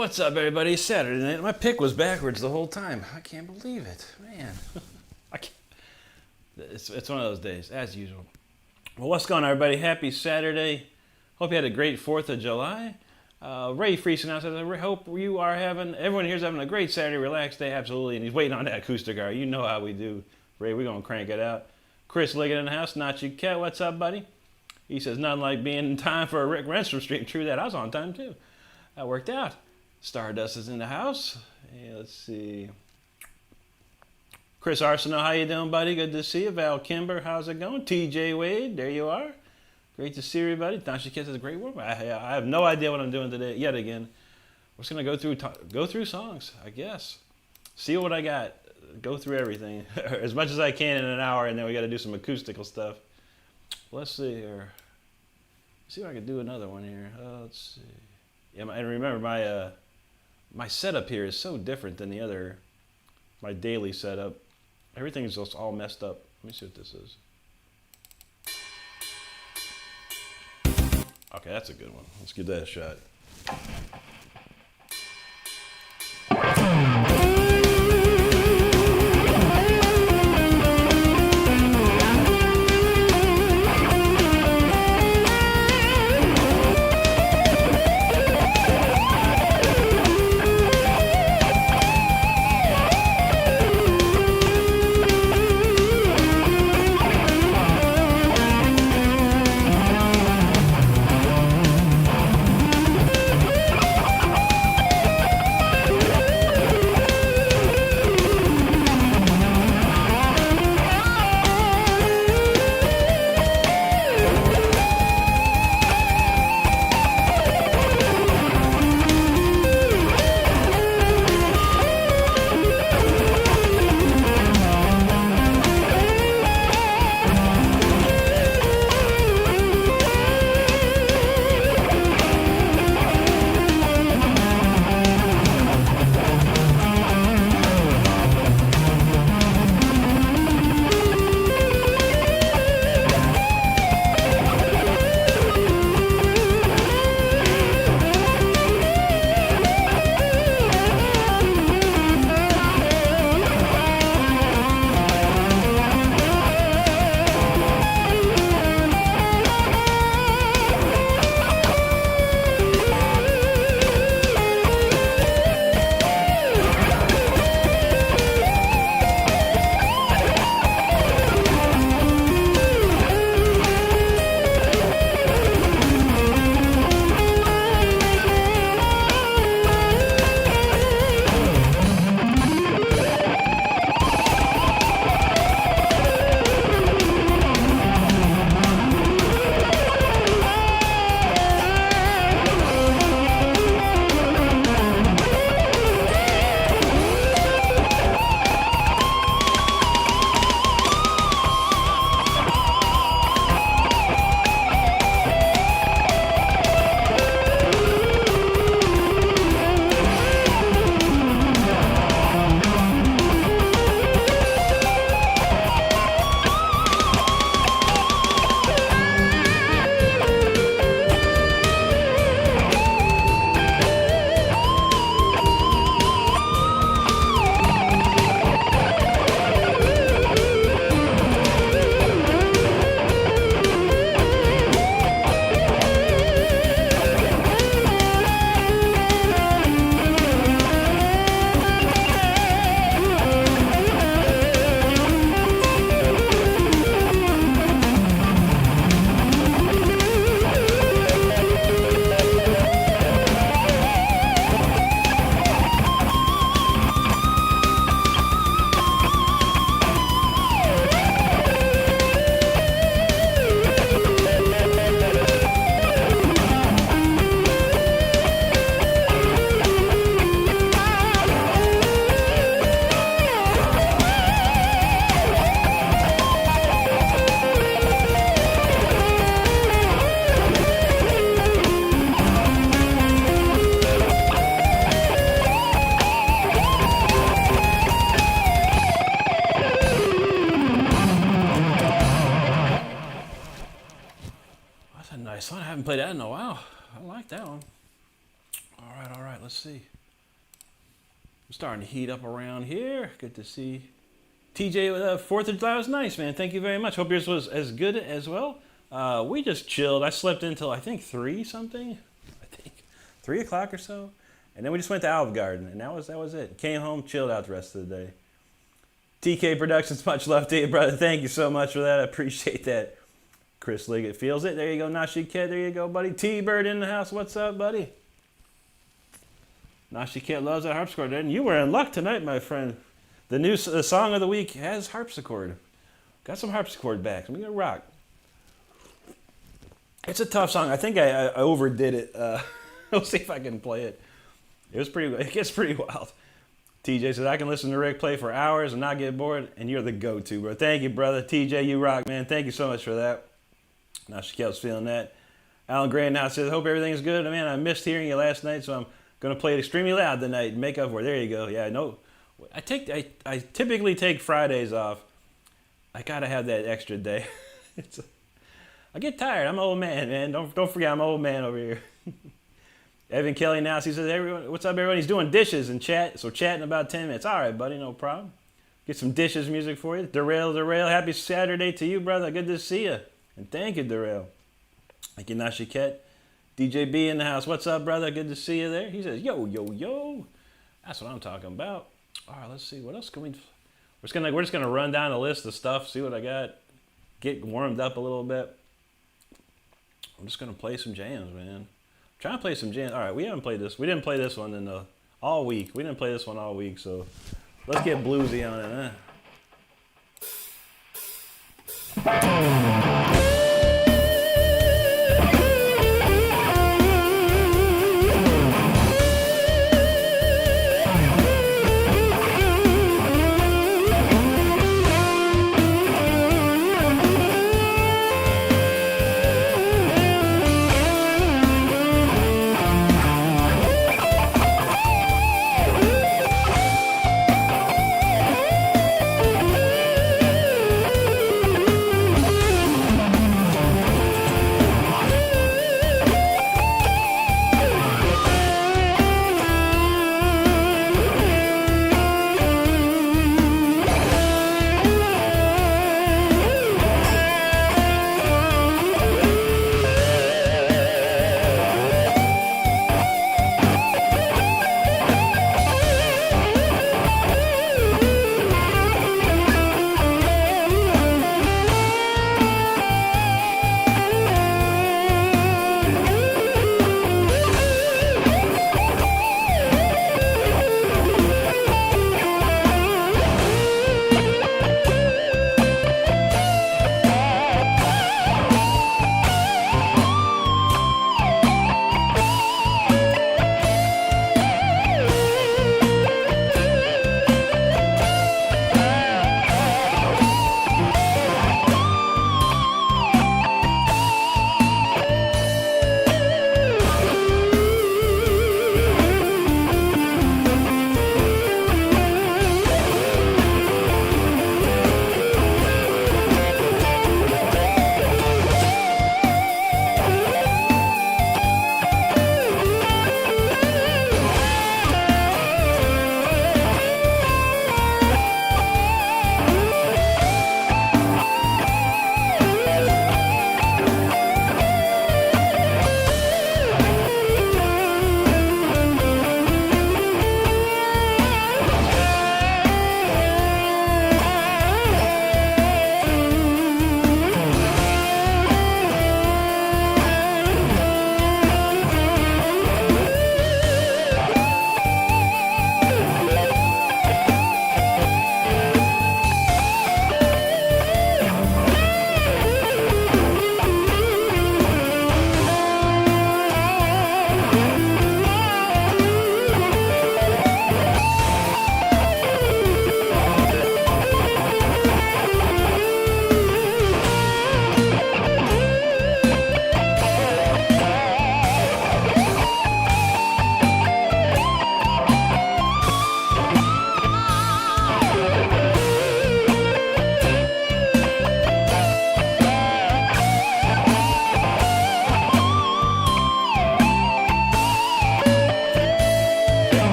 What's up, everybody? It's Saturday night. My pick was backwards the whole time. I can't believe it, man. I can't. It's one of those days, as usual. Well, what's going on, everybody? Happy Saturday. Hope you had a great 4th of July. Ray Friesen now says, I hope you are everyone here's having a great Saturday, relaxed day, absolutely. And he's waiting on that acoustic guitar. You know how we do, Ray. We're going to crank it out. Chris Liggett in the house. Nachi Cat, what's up, buddy? He says, nothing like being in time for a Rick Renstrom stream. True that. I was on time, too. That worked out. Stardust is in the house. Hey, let's see. Chris Arsenault, how you doing, buddy? Good to see you. Val Kimber, how's it going? TJ Wade, there you are. Great to see everybody. Nachi Cat says, great work. I have no idea what I'm doing today, yet again. We're just going to go through songs, I guess. See what I got. Go through everything as much as I can in an hour, and then we got to do some acoustical stuff. Let's see here. See if I can do another one here. Let's see. Yeah, and remember my setup here is so different than my daily setup. Everything's just all messed up. Let me see what this is. Okay, that's a good one. Let's give that a shot. Nice one. I haven't played that in a while. I like that one. All right. right, let's see. I'm starting to heat up around here. Good to see. TJ, 4th of July was nice, man. Thank you very much. Hope yours was as good as well. We just chilled. I slept until, I think, 3 something. I think 3 o'clock or so. And then we just went to Olive Garden, and that was it. Came home, chilled out the rest of the day. TK Productions, much love to you, brother. Thank you so much for that. I appreciate that. Chris Liggett feels it. There you go, Nashi Kid. There you go, buddy. T-Bird in the house. What's up, buddy? Nashi Kid loves that harpsichord. And you were in luck tonight, my friend. The song of the week has harpsichord. Got some harpsichord back. I'm gonna rock. It's a tough song. I think I overdid it. We'll see if I can play it. It gets pretty wild. TJ says, I can listen to Rick play for hours and not get bored, and you're the go-to, bro. Thank you, brother. TJ, you rock, man. Thank you so much for that. Now Shaquille's feeling that. Alan Gray now says, hope everything's good. Man, I missed hearing you last night, so I'm going to play it extremely loud tonight and make up for it. There you go. Yeah, no, I typically take Fridays off. I got to have that extra day. I get tired. I'm an old man. Don't forget I'm an old man over here. Evan Kelly now, he says, everyone, what's up, everyone? He's doing dishes and chat, so chat in about 10 minutes. All right, buddy, no problem. Get some dishes music for you. Derail, happy Saturday to you, brother. Good to see you. And thank you, Derail. Thank you, Nashiket. DJ B in the house. What's up, brother? Good to see you there. He says, yo, yo, yo. That's what I'm talking about. All right, let's see. What else can we... We're just gonna run down a list of stuff, see what I got. Get warmed up a little bit. I'm just going to play some jams, man. Trying to play some jams. All right, we haven't played this. We didn't play this one all week. We didn't play this one all week, so let's get bluesy on it, huh?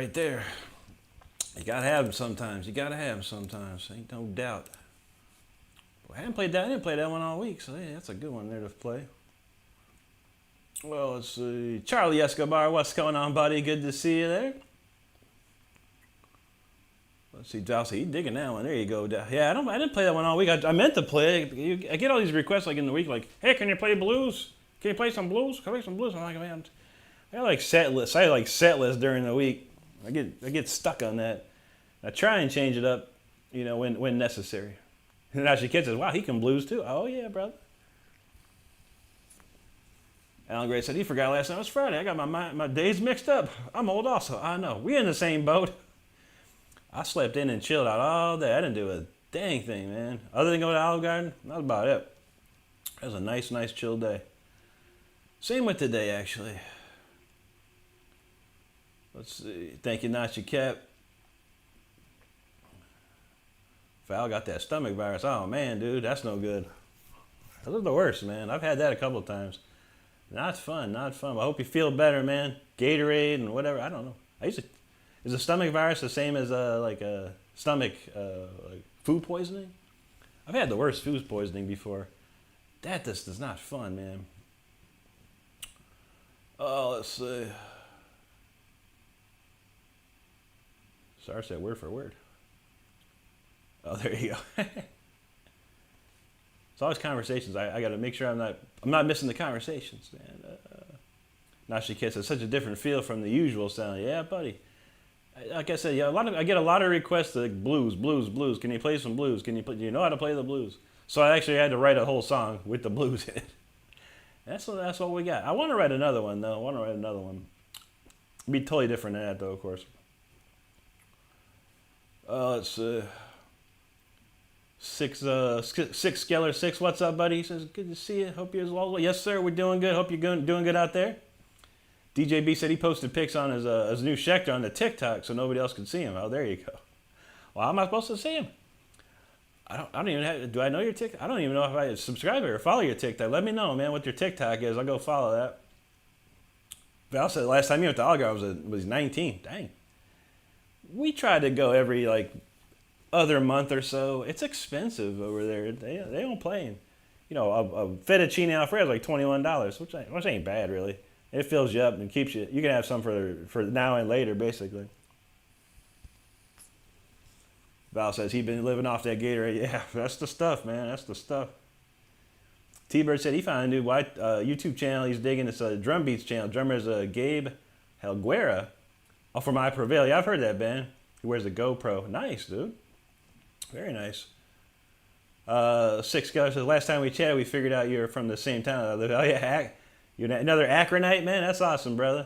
right there. You gotta have them sometimes. You gotta have them sometimes. Ain't no doubt. Well, I didn't play that one all week, so yeah, that's a good one there to play. Well, let's see. Charlie Escobar, what's going on, buddy? Good to see you there. Let's see, Dowsey, you digging that one. There you go. Yeah, I didn't play that one all week. I meant to play it. I get all these requests like in the week, like, hey, can you play blues? Can you play some blues? Can I play some blues? I'm like, man, I like set lists. I like set lists during the week. I get stuck on that. I try and change it up, when necessary. And now she kid says, wow, he can blues too. Oh yeah, brother. Alan Gray said he forgot last night was Friday. I got my days mixed up. I'm old also. I know. We in the same boat. I slept in and chilled out all day. I didn't do a dang thing, man. Other than go to Olive Garden, that was about it. It was a nice chill day. Same with today, actually. Let's see. Thank you, Nachi Cap. Val got that stomach virus. Oh, man, dude, that's no good. Those are the worst, man. I've had that a couple of times. Not fun. I hope you feel better, man. Gatorade and whatever. I don't know. Is a stomach virus the same as a stomach like food poisoning? I've had the worst food poisoning before. That just is not fun, man. Oh, let's see. Sorry, I said word for word. Oh, there you go. It's always conversations. I got to make sure I'm not missing the conversations, man. Nashi Kiss has such a different feel from the usual sound. Yeah, buddy. Like I said, yeah, I get a lot of requests like blues. Can you play some blues? Do you know how to play the blues? So I actually had to write a whole song with the blues in it. That's what we got. I want to write another one though. It'd be totally different than that though, of course. Let's see. Six Skeller 6. What's up, buddy? He says, good to see you. Hope you're as well. Yes, sir. We're doing good. Hope you're doing good out there. DJB said he posted pics on his new Schecter on the TikTok so nobody else could see him. Oh, there you go. Well, how am I supposed to see him? I don't even have. Do I know your TikTok? I don't even know if I subscribe or follow your TikTok. Let me know, man, what your TikTok is. I'll go follow that. Val said last time you went to Algar was 19. Dang. We tried to go every other month or so. It's expensive over there. They don't play. A fettuccine alfredo is like $21, which ain't bad really. It fills you up and keeps you. You can have some for now and later, basically. Val says he's been living off that Gatorade. Yeah, that's the stuff, man. That's the stuff. T-Bird said he found a new YouTube channel. He's digging this drum beats channel. Drummer is Gabe Helguera. Oh, from I Prevail. Yeah, I've heard that band. He wears a GoPro. Nice, dude. Very nice. Six Guys says last time we chatted, we figured out you're from the same town. Oh yeah, you're another Akronite, man. That's awesome, brother.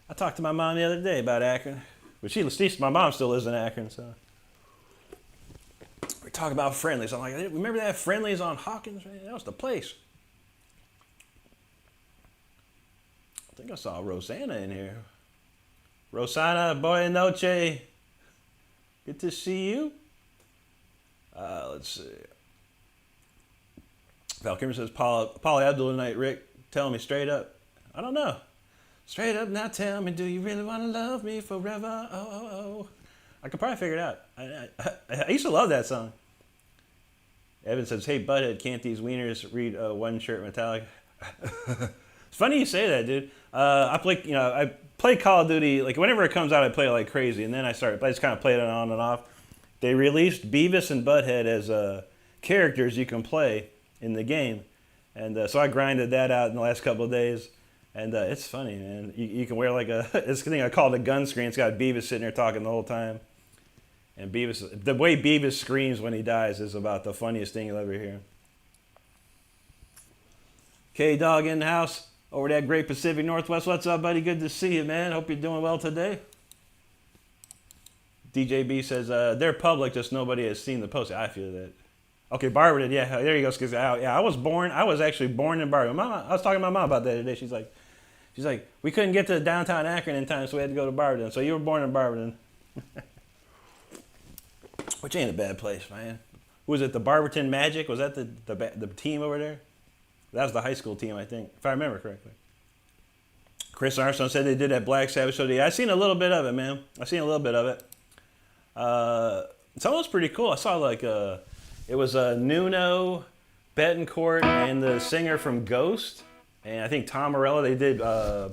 I talked to my mom the other day about Akron, but my mom still lives in Akron, so we're talking about Friendly's. I'm like, remember that Friendly's on Hawkins? Man, that was the place. I think I saw Rosanna in here. Rosanna, buenas noche. Good to see you. Let's see. Val Kimmer says, Paul Abdul tonight, Rick. Tell me straight up. I don't know. Straight up now tell me, do you really want to love me forever? Oh. I could probably figure it out. I used to love that song. Evan says, hey, butthead, can't these wieners read one shirt metallic? It's funny you say that, dude. I play Call of Duty, whenever it comes out, I play it like crazy. And then I just kind of played it on and off. They released Beavis and Butthead as characters you can play in the game. And so I grinded that out in the last couple of days. And it's funny, man. You can wear this thing I call it a gun screen. It's got Beavis sitting there talking the whole time. And the way Beavis screams when he dies is about the funniest thing you'll ever hear. K-Dog in the house over that Great Pacific Northwest. What's up, buddy? Good to see you, man. Hope you're doing well today. DJB says, they're public, just nobody has seen the post. I feel that. Okay, Barbara did. Yeah, there you go. I was actually born in Barbara. I was talking to my mom about that today. She's like, we couldn't get to downtown Akron in time, so we had to go to Barberton. So you were born in Barberton. Which ain't a bad place, man. Was it the Barberton Magic? Was that the team over there? That was the high school team, I think, if I remember correctly. Chris Armstrong said they did that Black Sabbath show. Yeah, I seen a little bit of it, man. I seen a little bit of it. It's almost pretty cool. I saw like it was Nuno, Betancourt, and the singer from Ghost, and I think Tom Morello. They did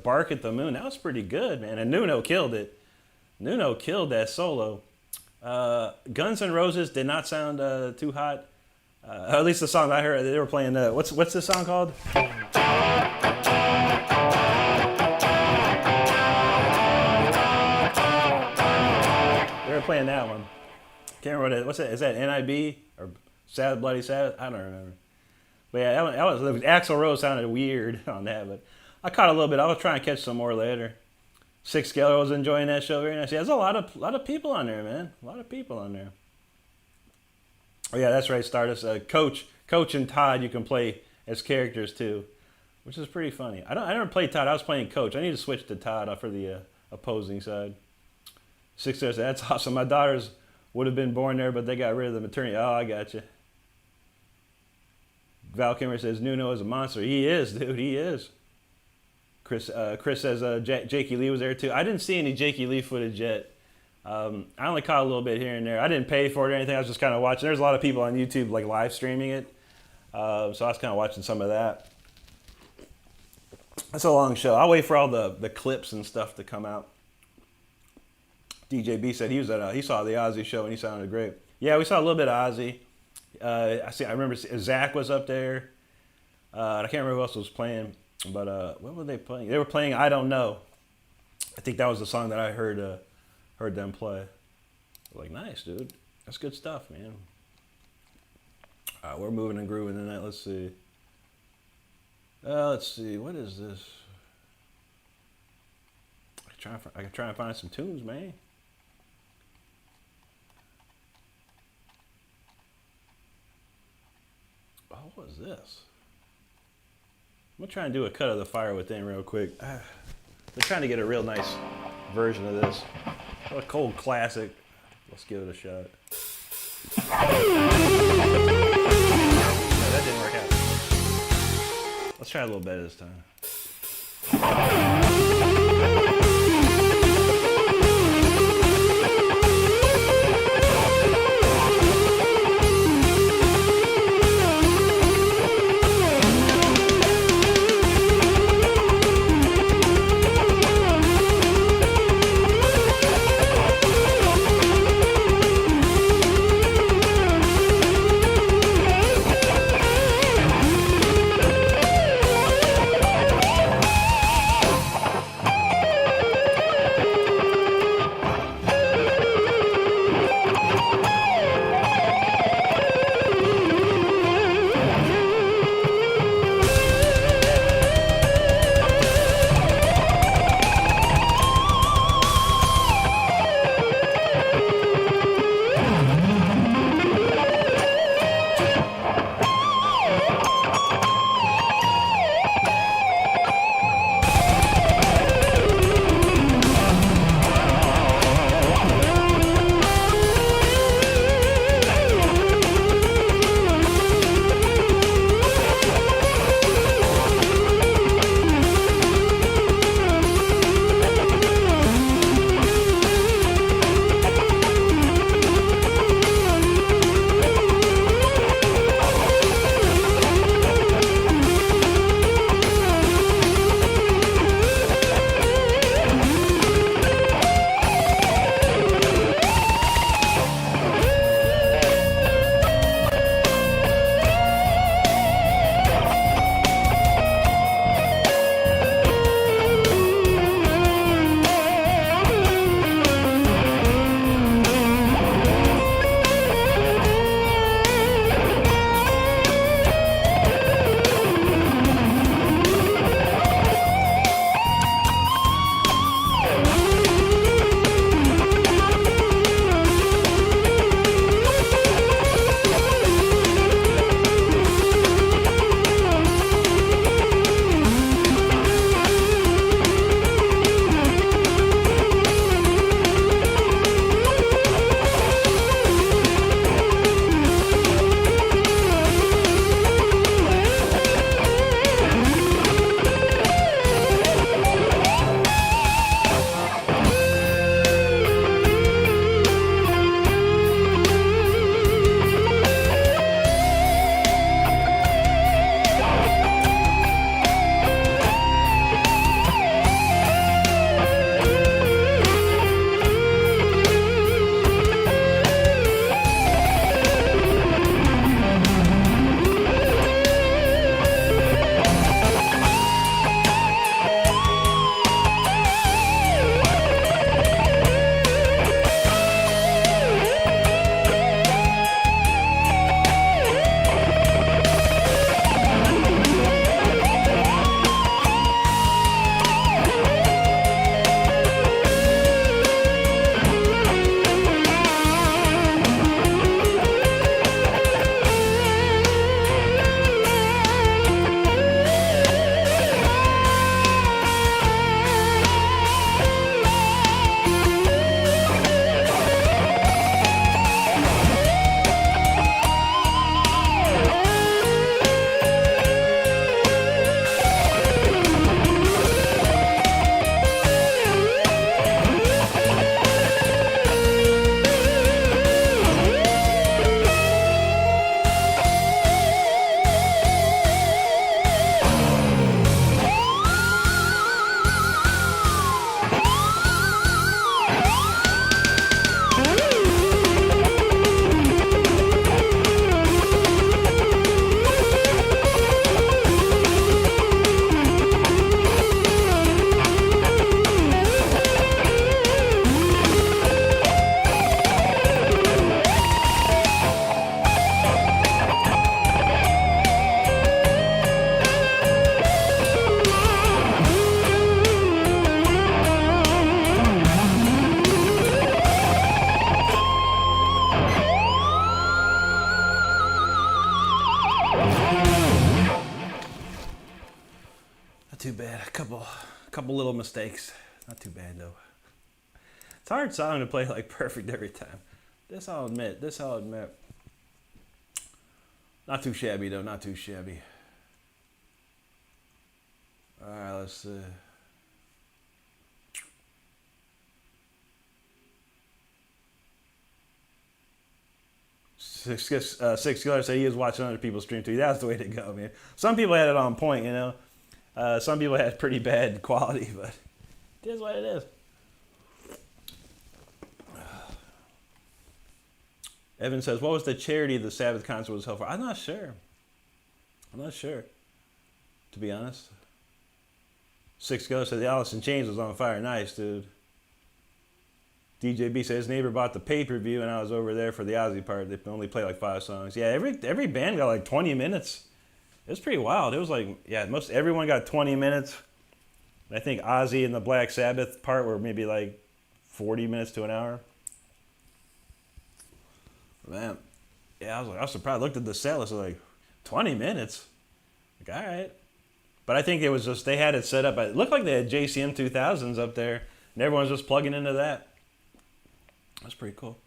Bark at the Moon. That was pretty good, man. And Nuno killed it. Nuno killed that solo. Guns N' Roses did not sound too hot. At least the song I heard, they were playing. What's this song called? They were playing that one. Can't remember what it. What's that? Is that NIB or Sabbath Bloody Sabbath? I don't remember. But yeah, that was Axl Rose sounded weird on that, but I caught a little bit. I was trying to catch some more later. Six Geller was enjoying that show very nice. Yeah, there's a lot of people on there, man. A lot of people on there. Oh yeah, that's right, Stardust. Coach and Todd, you can play as characters too, which is pretty funny. I never played Todd. I was playing Coach. I need to switch to Todd for the opposing side. Six Geller, that's awesome. My daughters would have been born there, but they got rid of the maternity. Oh, I got you. Val Kimmer says Nuno is a monster. He is, dude. He is. Chris says Jakey Lee was there too. I didn't see any Jakey Lee footage yet. I only caught a little bit here and there. I didn't pay for it or anything. I was just kind of watching. There's a lot of people on YouTube like live streaming it, so I was kind of watching some of that. That's a long show. I'll wait for all the clips and stuff to come out. DJ B said he saw the Ozzy show and he sounded great. Yeah, we saw a little bit of Ozzy. I remember Zach was up there. I can't remember who else was playing, but what were they playing? They were playing I Don't Know. I think that was the song that I heard them play. Like, nice, dude. That's good stuff, man. We're moving and grooving tonight. Let's see. What is this? I can try and find some tunes, man. Oh, what is this? I'm gonna try and do a cut of the Fire Within real quick. They're trying to get a real nice version of this. A cold classic. Let's give it a shot. No, that didn't work out. Let's try a little better this time. too bad. A couple little mistakes. Not too bad though. It's a hard song to play like perfect every time. This I'll admit. Not too shabby though. Not too shabby. All right, let's see. Six Killer said he was watching other people's stream too. That's the way to go, man. Some people had it on point, you know. Some people had pretty bad quality, but it is what it is. Evan says, what was the charity the Sabbath concert was held for? I'm not sure, to be honest. Six Killer said the Alice in Chains was on fire. Nice, dude. DJB said his neighbor bought the pay-per-view and I was over there for the Ozzy part. They only play like 5 songs. Yeah, every band got like 20 minutes. It was pretty wild. It was like, yeah, everyone got 20 minutes. And I think Ozzy and the Black Sabbath part were maybe like 40 minutes to an hour. Man, yeah, I was surprised. I looked at the set list, like 20 minutes. Like, all right. But I think it was just, they had it set up. It looked like they had JCM 2000s up there, and everyone's just plugging into that. That's pretty cool.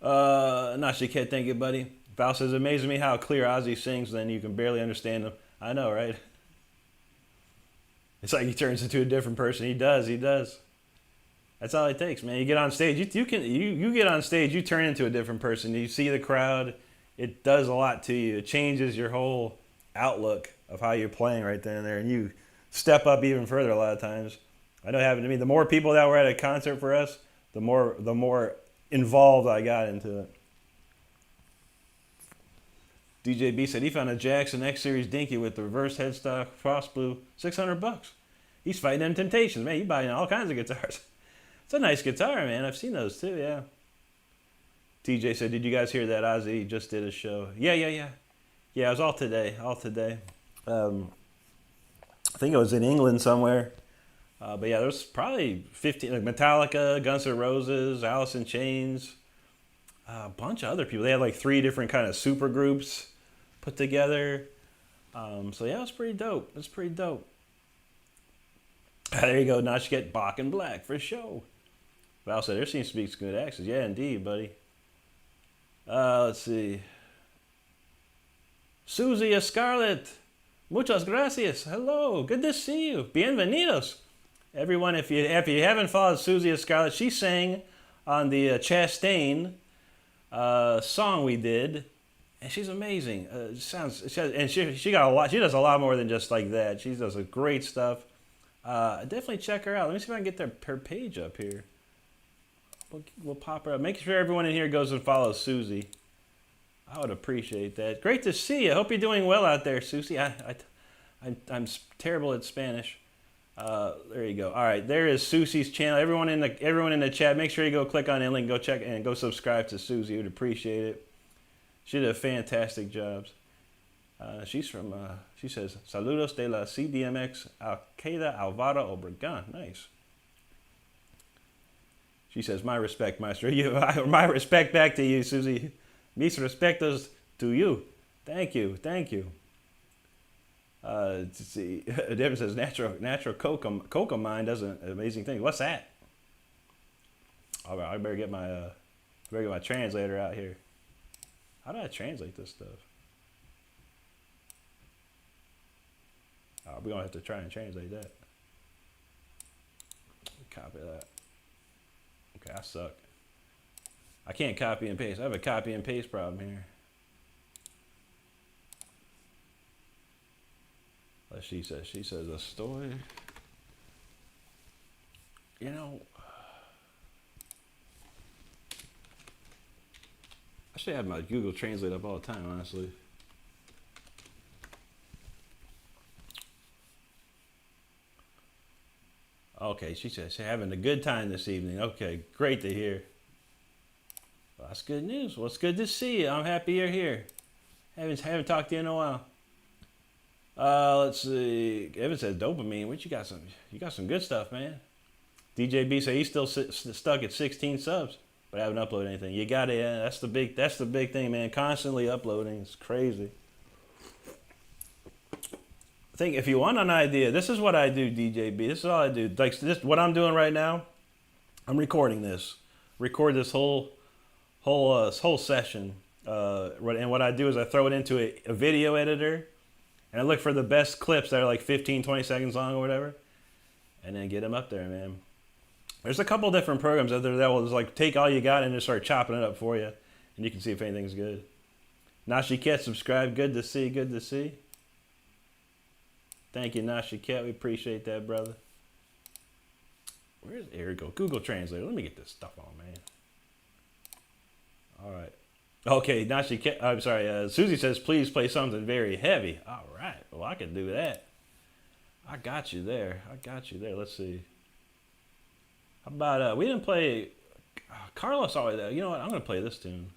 Nashi Kid, thank you, buddy. Val says, it amazes me how clear Ozzy sings, then you can barely understand him. I know, right? It's like he turns into a different person. He does. That's all it takes, man. You get on stage, you get on stage, you turn into a different person. You see the crowd, it does a lot to you. It changes your whole outlook of how you're playing right then and there, and you step up even further a lot of times. I know it happened to me. The more people that were at a concert for us, the more involved I got into it. DJ B said he found a Jackson X Series Dinky with the reverse headstock frost blue, $600. He's fighting them Temptations, man. He's buying all kinds of guitars. It's a nice guitar, man. I've seen those too, yeah. TJ said, did you guys hear that Ozzy just did a show? Yeah. Yeah, it was all today. I think it was in England somewhere. But yeah, there's probably 15, like Metallica, Guns N' Roses, Alice in Chains, a bunch of other people. They had like 3 different kind of super groups put together. So yeah, it's pretty dope. There you go. Now you get Bach and Black for show. Val said there seems to be some good actions. Yeah, indeed, buddy. Let's see. Susie Scarlett. Muchas gracias. Hello. Good to see you. Bienvenidos. Everyone, if you haven't followed Susie Scarlett, she sang on the Chastain song we did, and she's amazing. She got a lot. She does a lot more than just like that. She does great stuff. Definitely check her out. Let me see if I can get her page up here. We'll pop her up. Make sure everyone in here goes and follows Susie. I would appreciate that. Great to see you. Hope you're doing well out there, Susie. I'm terrible at Spanish. There you go. All right, there is Susie's channel. Everyone in the chat, make sure you go click on that link, go check and go subscribe to Susie. Would appreciate it. She did a fantastic job. She's from. She says, "Saludos de la CDMX Alqueda Alvaro Obregon." Nice. She says, "My respect, maestro. My respect back to you, Susie. Mis respetos to you. Thank you. To see, Devin says natural coca mine does an amazing thing. What's that? All right, I better get my translator out here. How do I translate this stuff? We're gonna have to try and translate that. Copy that. Okay, I suck. I can't copy and paste. I have a copy and paste problem here. She says a story. You know, I should have my Google Translate up all the time, honestly. Okay, she says she's having a good time this evening. Okay, great to hear. Well, that's good news. Well, it's good to see you. I'm happy you're here. Haven't talked to you in a while. Let's see. Evan says dopamine. What you got? You got some good stuff, man. DJ B said he's still stuck at 16 subs, but I haven't uploaded anything. You got it. Yeah, that's the big thing, man. Constantly uploading. It's crazy. think if you want an idea, this is what I do, DJB. This is all I do. Like this, what I'm doing right now. I'm recording this. Record this whole session. And what I do is I throw it into a video editor, and I look for the best clips that are like 15, 20 seconds long or whatever, and then get them up there, man. There's a couple different programs out there that will just like take all you got and just start chopping it up for you, and you can see if anything's good. Nashi Cat subscribe. Good to see. Good to see. Thank you, Nashi Cat. We appreciate that, brother. Here we go. Google Translator. Let me get this stuff on, man. All right. Okay, Nashi Cat. I'm sorry. Susie says, please play something very heavy. All right. Well, I can do that. I got you there. I got you there. Let's see. How about, we didn't play, Carlos always, you know what? I'm going to play this tune.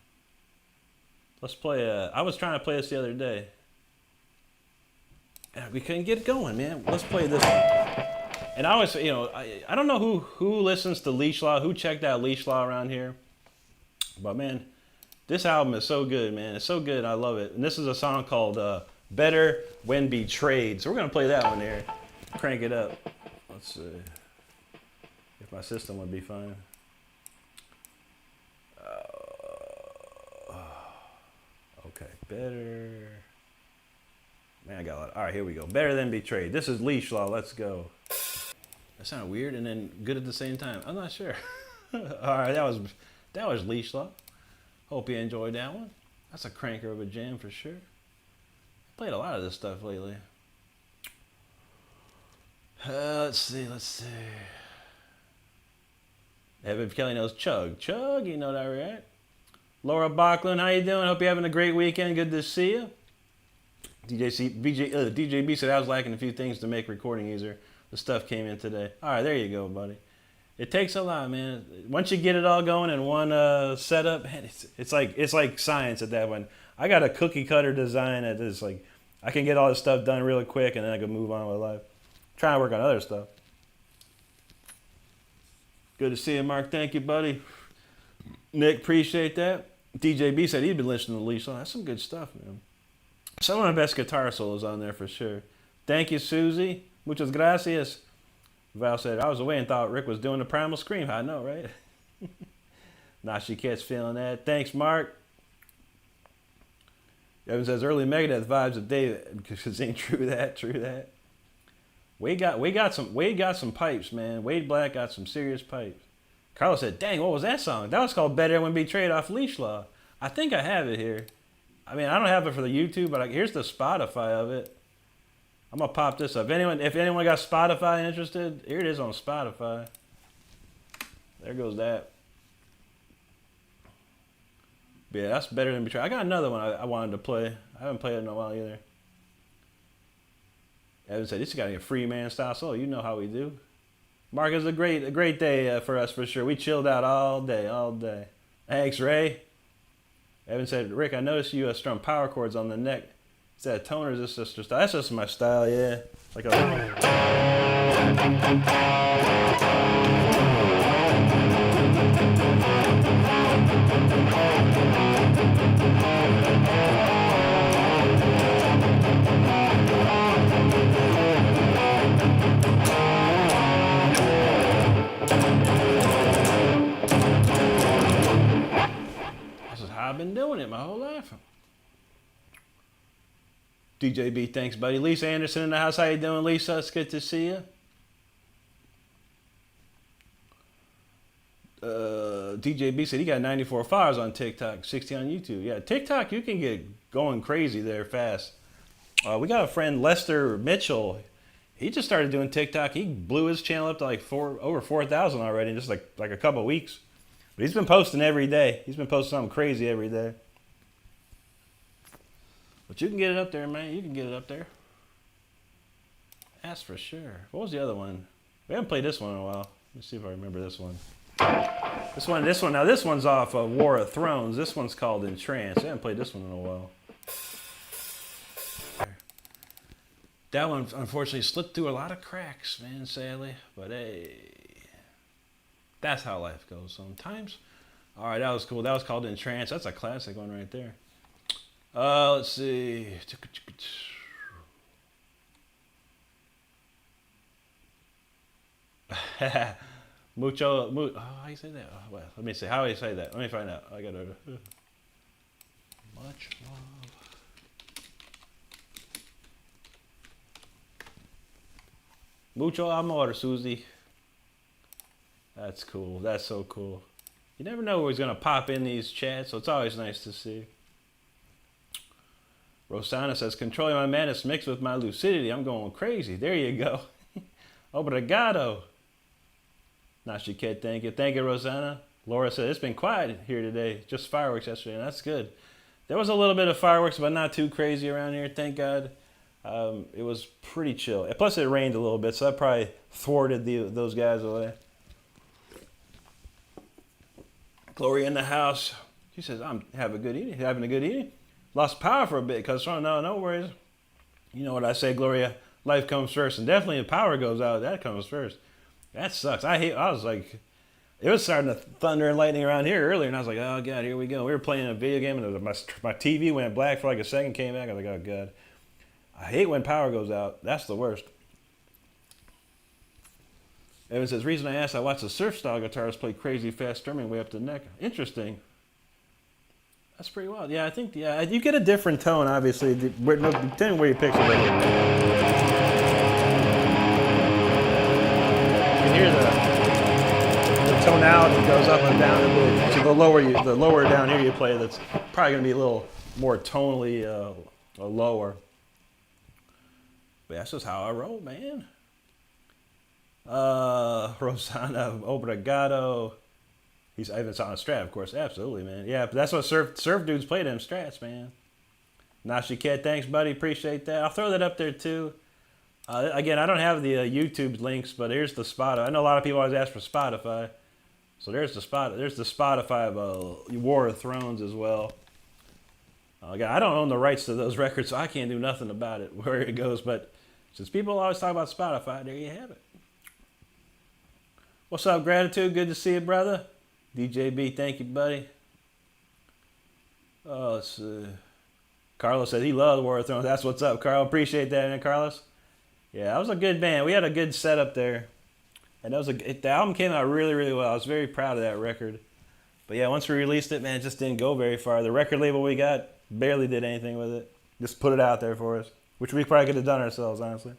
Let's play, I was trying to play this the other day. We couldn't get it going, man. Let's play this one. And I always, you know, I don't know who listens to Leash Law, who checked out Leash Law around here. But, man, this album is so good, man. It's so good. I love it. And this is a song called Better When Betrayed. So we're going to play that one here. Crank it up. Let's see if my system would be fine. Okay, better. Man, I got a lot. All right, here we go. Better Than Betrayed. This is Leash Law. Let's go. That sounded weird and then good at the same time. I'm not sure. All right, that was Leash Law. Hope you enjoyed that one. That's a cranker of a jam for sure. Played a lot of this stuff lately. Let's see. Evan Kelly knows Chug. Chug, you know that, right? Laura Bachland, how you doing? Hope you're having a great weekend. Good to see you. DJB said I was lacking a few things to make recording easier. The stuff came in today. All right, there you go, buddy. It takes a lot, man. Once you get it all going in one setup, man, it's like science at that one. I got a cookie cutter design that is like I can get all this stuff done really quick and then I can move on with life. Trying to work on other stuff. Good to see you, Mark. Thank you, buddy. Nick, appreciate that. DJB said he'd been listening to Lisa. That's some good stuff, man. Some of the best guitar solos on there for sure. Thank you, Susie. Muchas gracias. Val said, I was away and thought Rick was doing the Primal Scream. I know, right? Nashi Cat's feeling that. Thanks, Mark. Evan says, early Megadeth vibes of David. Because ain't true that, true that. Wade got some pipes, man. Wade Black got some serious pipes. Carlos said, dang, what was that song? That was called Better When Betrayed off Leash Law. I think I have it here. I mean, I don't have it for the YouTube, but here's the Spotify of it. I'm going to pop this up. If anyone got Spotify interested, here it is on Spotify. There goes that. But yeah, that's Better Than Betrayed. I got another one I wanted to play. I haven't played it in a while either. Evan said, this got a free man style solo. You know how we do. Mark, it was a great day for us for sure. We chilled out all day. Thanks, Ray. Evan said, Rick, I noticed you strum power chords on the neck. Is that a tone or is this just style? That's just my style, yeah. Like I've been doing it my whole life. DJB, thanks, buddy. Lisa Anderson in the house. How you doing, Lisa? It's good to see you. DJB said he got 94 followers on TikTok, 60 on YouTube. Yeah, TikTok, you can get going crazy there fast. We got a friend, Lester Mitchell. He just started doing TikTok. He blew his channel up to like over 4,000 already in just like a couple of weeks. But he's been posting every day. He's been posting something crazy every day. But you can get it up there, man. You can get it up there. That's for sure. What was the other one? We haven't played this one in a while. Let me see if I remember this one. This one. Now this one's off of War of Thrones. This one's called Entrance. I haven't played this one in a while. That one, unfortunately, slipped through a lot of cracks, man, sadly. But hey, that's how life goes sometimes. All right, that was cool. That was called Entrance. That's a classic one right there. Let's see. Mucho, oh, how you say that? Oh, well, let me see. How do you say that? Let me find out. I gotta. Much love. Mucho amor, Susie. That's cool. That's so cool. You never know who's gonna pop in these chats, so it's always nice to see. Rosana says, controlling my madness mixed with my lucidity. I'm going crazy. There you go. Obrigado. Nashiked, thank you. Thank you, Rosanna. Laura said, it's been quiet here today. Just fireworks yesterday, and that's good. There was a little bit of fireworks, but not too crazy around here, thank God. It was pretty chill. Plus, it rained a little bit, so that probably thwarted those guys away. Gloria in the house. She says, I'm having a good evening. Lost power for a bit, because no worries. You know what I say, Gloria. Life comes first, and definitely if power goes out, that comes first. That sucks. I was like, it was starting to thunder and lightning around here earlier, and I was like, oh God, here we go. We were playing a video game, and my TV went black for like a second, came back. I was like, oh God. I hate when power goes out. That's the worst. Evan says, reason I asked, I watched a surf style guitarist play crazy fast strumming way up the neck. Interesting. That's pretty wild. Yeah, I think, you get a different tone, obviously, depending on where you pick it. You can hear the tonality goes up and down a bit. So the lower down here you play, that's probably going to be a little more tonally lower. But that's just how I roll, man. Rosana, obrigado. He's even on a Strat, of course. Absolutely, man. Yeah, but that's what surf dudes play, them Strats, man. Nashiked, thanks, buddy. Appreciate that. I'll throw that up there, too. Again, I don't have the YouTube links, but here's the Spotify. I know a lot of people always ask for Spotify. So there's the Spotify of War of Thrones as well. Again, I don't own the rights to those records, so I can't do nothing about it, where it goes. But since people always talk about Spotify, there you have it. What's up, Gratitude? Good to see you, brother. DJB, thank you, buddy. Oh, let's see. Carlos said he loves War of Thrones. That's what's up, Carl. Appreciate that, man, Carlos. Yeah, that was a good band. We had a good setup there. And the album came out really, really well. I was very proud of that record. But yeah, once we released it, man, it just didn't go very far. The record label we got barely did anything with it. Just put it out there for us, which we probably could have done ourselves, honestly.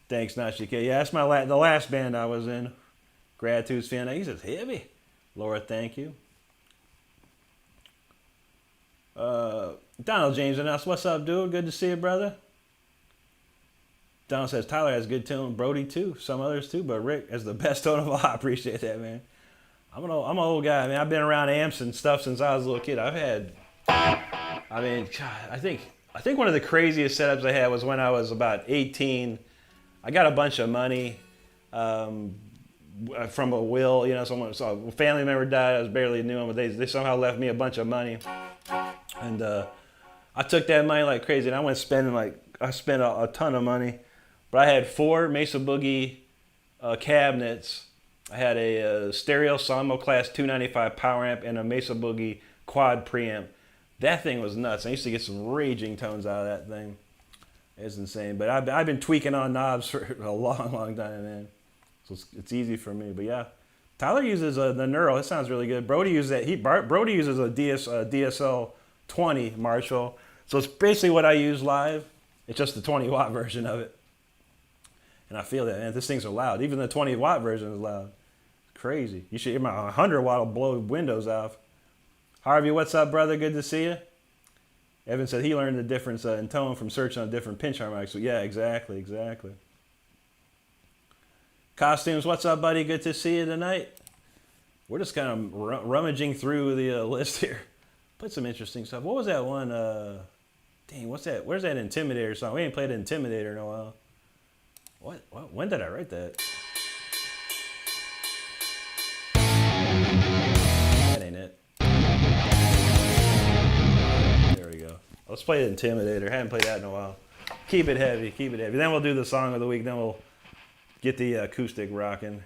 Thanks, Nashike. Yeah, that's the last band I was in. Gratitude's fan. He says heavy. Laura, thank you. Donald James and us. What's up, dude? Good to see you, brother. Donald says Tyler has good tone. Brody too. Some others too, but Rick has the best tone of all. I appreciate that, man. I'm an old guy. I mean, I've been around amps and stuff since I was a little kid. I think one of the craziest setups I had was when I was about 18. I got a bunch of money from a will, so a family member died. I was barely knew him, but they somehow left me a bunch of money, and I took that money like crazy, and I spent a ton of money. But I had 4 Mesa Boogie cabinets. I had a stereo Samo Class 295 power amp and a Mesa Boogie quad preamp. That thing was nuts. I used to get some raging tones out of that thing. It's insane. But I've been tweaking on knobs for a long, long time, man. So it's easy for me. But yeah, Tyler uses the Neural. It sounds really good. Brody uses that. Brody uses a DSL 20 Marshall. So it's basically what I use live. It's just the 20 watt version of it. And I feel that, man. These things are loud. Even the 20 watt version is loud. It's crazy. You should hear my 100 watt will blow windows off. Harvey, what's up, brother? Good to see you. Evan said he learned the difference in tone from searching on different pinch harmonics. So yeah, exactly. Costumes, what's up, buddy? Good to see you tonight. We're just kind of rummaging through the list here. Played some interesting stuff. What was that one? What's that? Where's that Intimidator song? We ain't played Intimidator in a while. What? When did I write that? That ain't it. There we go. Let's play Intimidator. Haven't played that in a while. Keep it heavy. Then we'll do the song of the week. Then we'll get the acoustic rocking.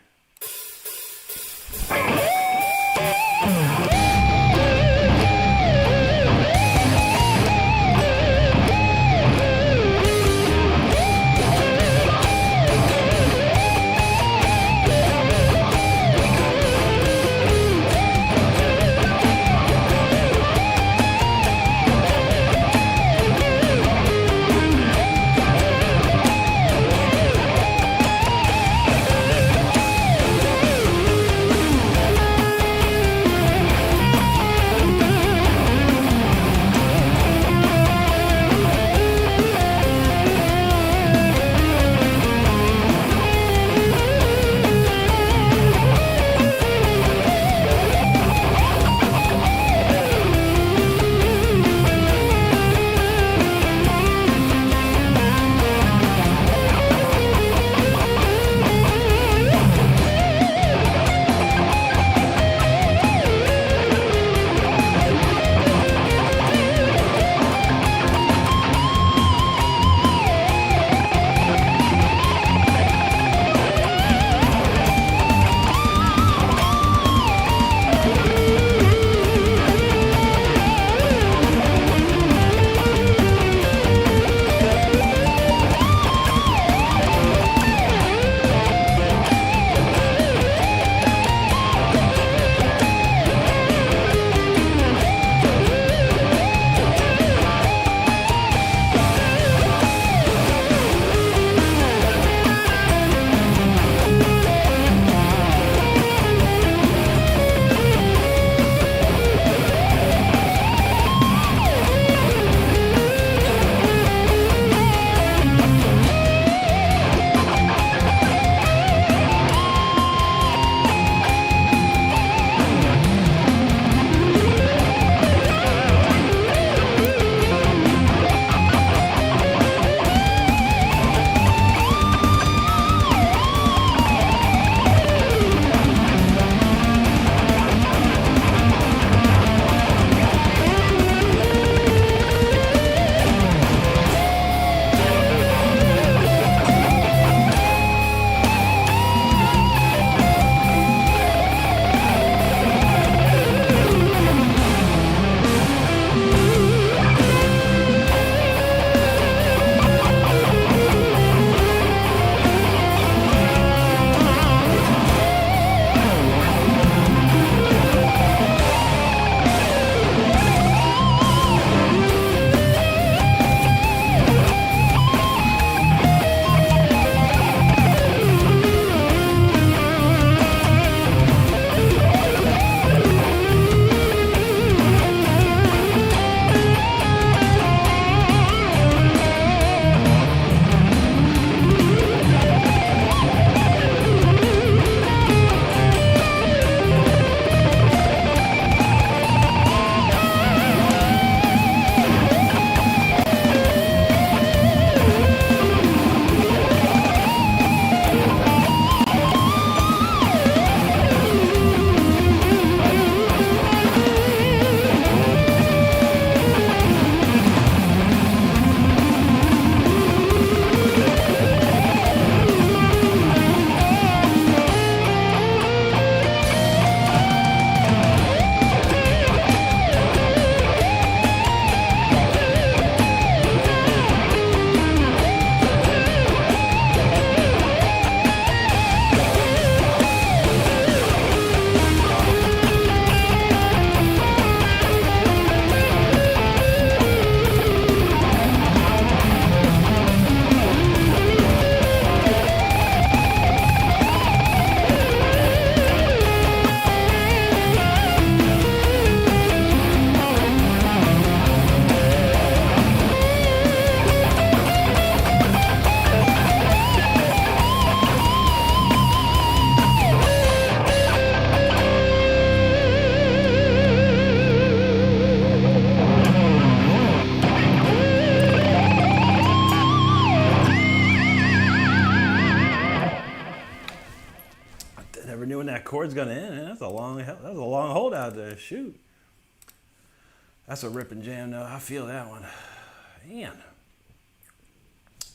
cord's gonna end. Man, that's a long hold out there. Shoot. That's a ripping jam, though. I feel that one. Man.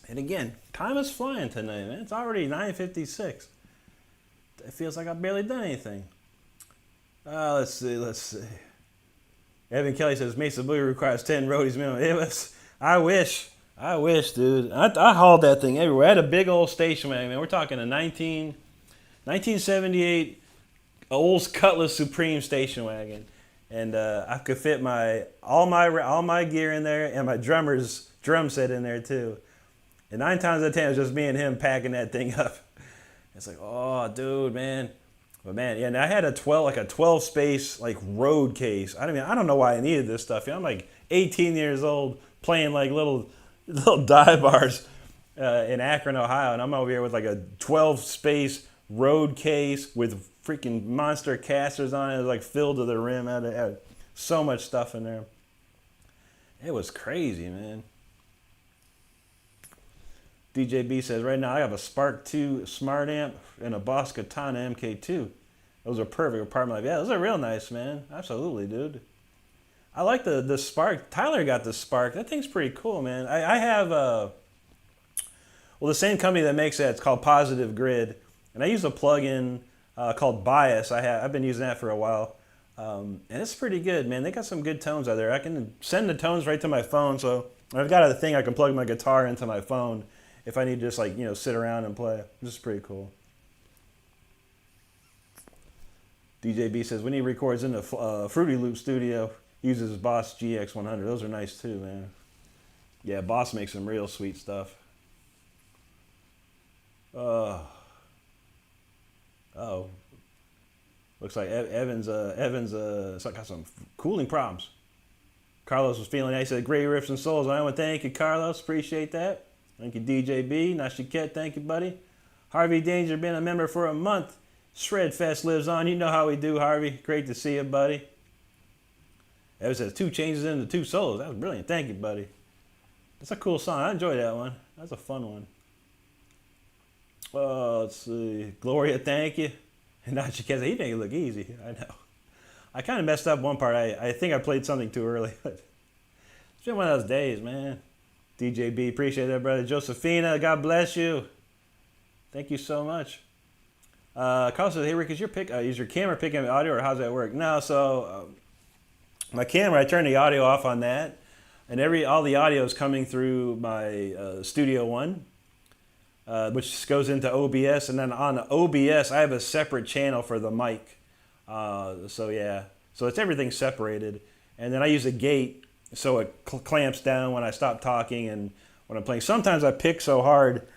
And again, time is flying tonight, man. It's already 9:56. It feels like I've barely done anything. Let's see. Evan Kelly says Mesa Boogie requires 10 roadies minimum. I wish, dude. I hauled that thing everywhere. I had a big old station wagon, man. We're talking a 1978 Olds Cutlass Supreme station wagon. And I could fit all my gear in there, and my drummer's drum set in there too. And 9 times out of 10, it was just me and him packing that thing up. It's like, oh, dude, man. But man, yeah. And I had a 12 space like road case. I don't know why I needed this stuff. You know, I'm like 18 years old playing like little dive bars in Akron, Ohio, and I'm over here with like a 12 space road case with freaking monster casters on it. It was like filled to the rim. I had so much stuff in there. It was crazy, man. DJB says, right now I have a Spark 2 Smart Amp and a Boss Katana MK2. Those are perfect apartment life. Yeah, those are real nice, man. Absolutely, dude. I like the Spark. Tyler got the Spark. That thing's pretty cool, man. I have, the same company that makes that. It's called Positive Grid. And I use a plugin called Bias. I've been using that for a while. And it's pretty good, man. They got some good tones out there. I can send the tones right to my phone. So I've got a thing I can plug my guitar into my phone if I need to just sit around and play. This is pretty cool. DJB says, when he records in the Fruity Loop studio, uses Boss GX100. Those are nice too, man. Yeah, Boss makes some real sweet stuff. Oh. Looks like Evan's got some cooling problems. Carlos was feeling that. He said, great riffs and souls. I want to thank you, Carlos. Appreciate that. Thank you, DJB. Nashiket, thank you, buddy. Harvey Danger, been a member for a month. Shred Fest lives on. You know how we do, Harvey. Great to see you, buddy. Evan says 2 changes into 2 solos. That was brilliant. Thank you, buddy. That's a cool song. I enjoyed that one. That's a fun one. Let's see. Gloria, thank you. And Nashiket, he made it look easy. I know. I kind of messed up one part. I think I played something too early. It's been one of those days, man. DJB, appreciate that, brother. Josephina, God bless you. Thank you so much. Carl says, hey, Rick, is your camera picking up audio, or how's that work? No, so my camera, I turned the audio off on that, and all the audio is coming through my Studio One, which goes into OBS, and then on OBS, I have a separate channel for the mic. So it's everything separated, and then I use a gate so it clamps down when I stop talking and when I'm playing. Sometimes I pick so hard,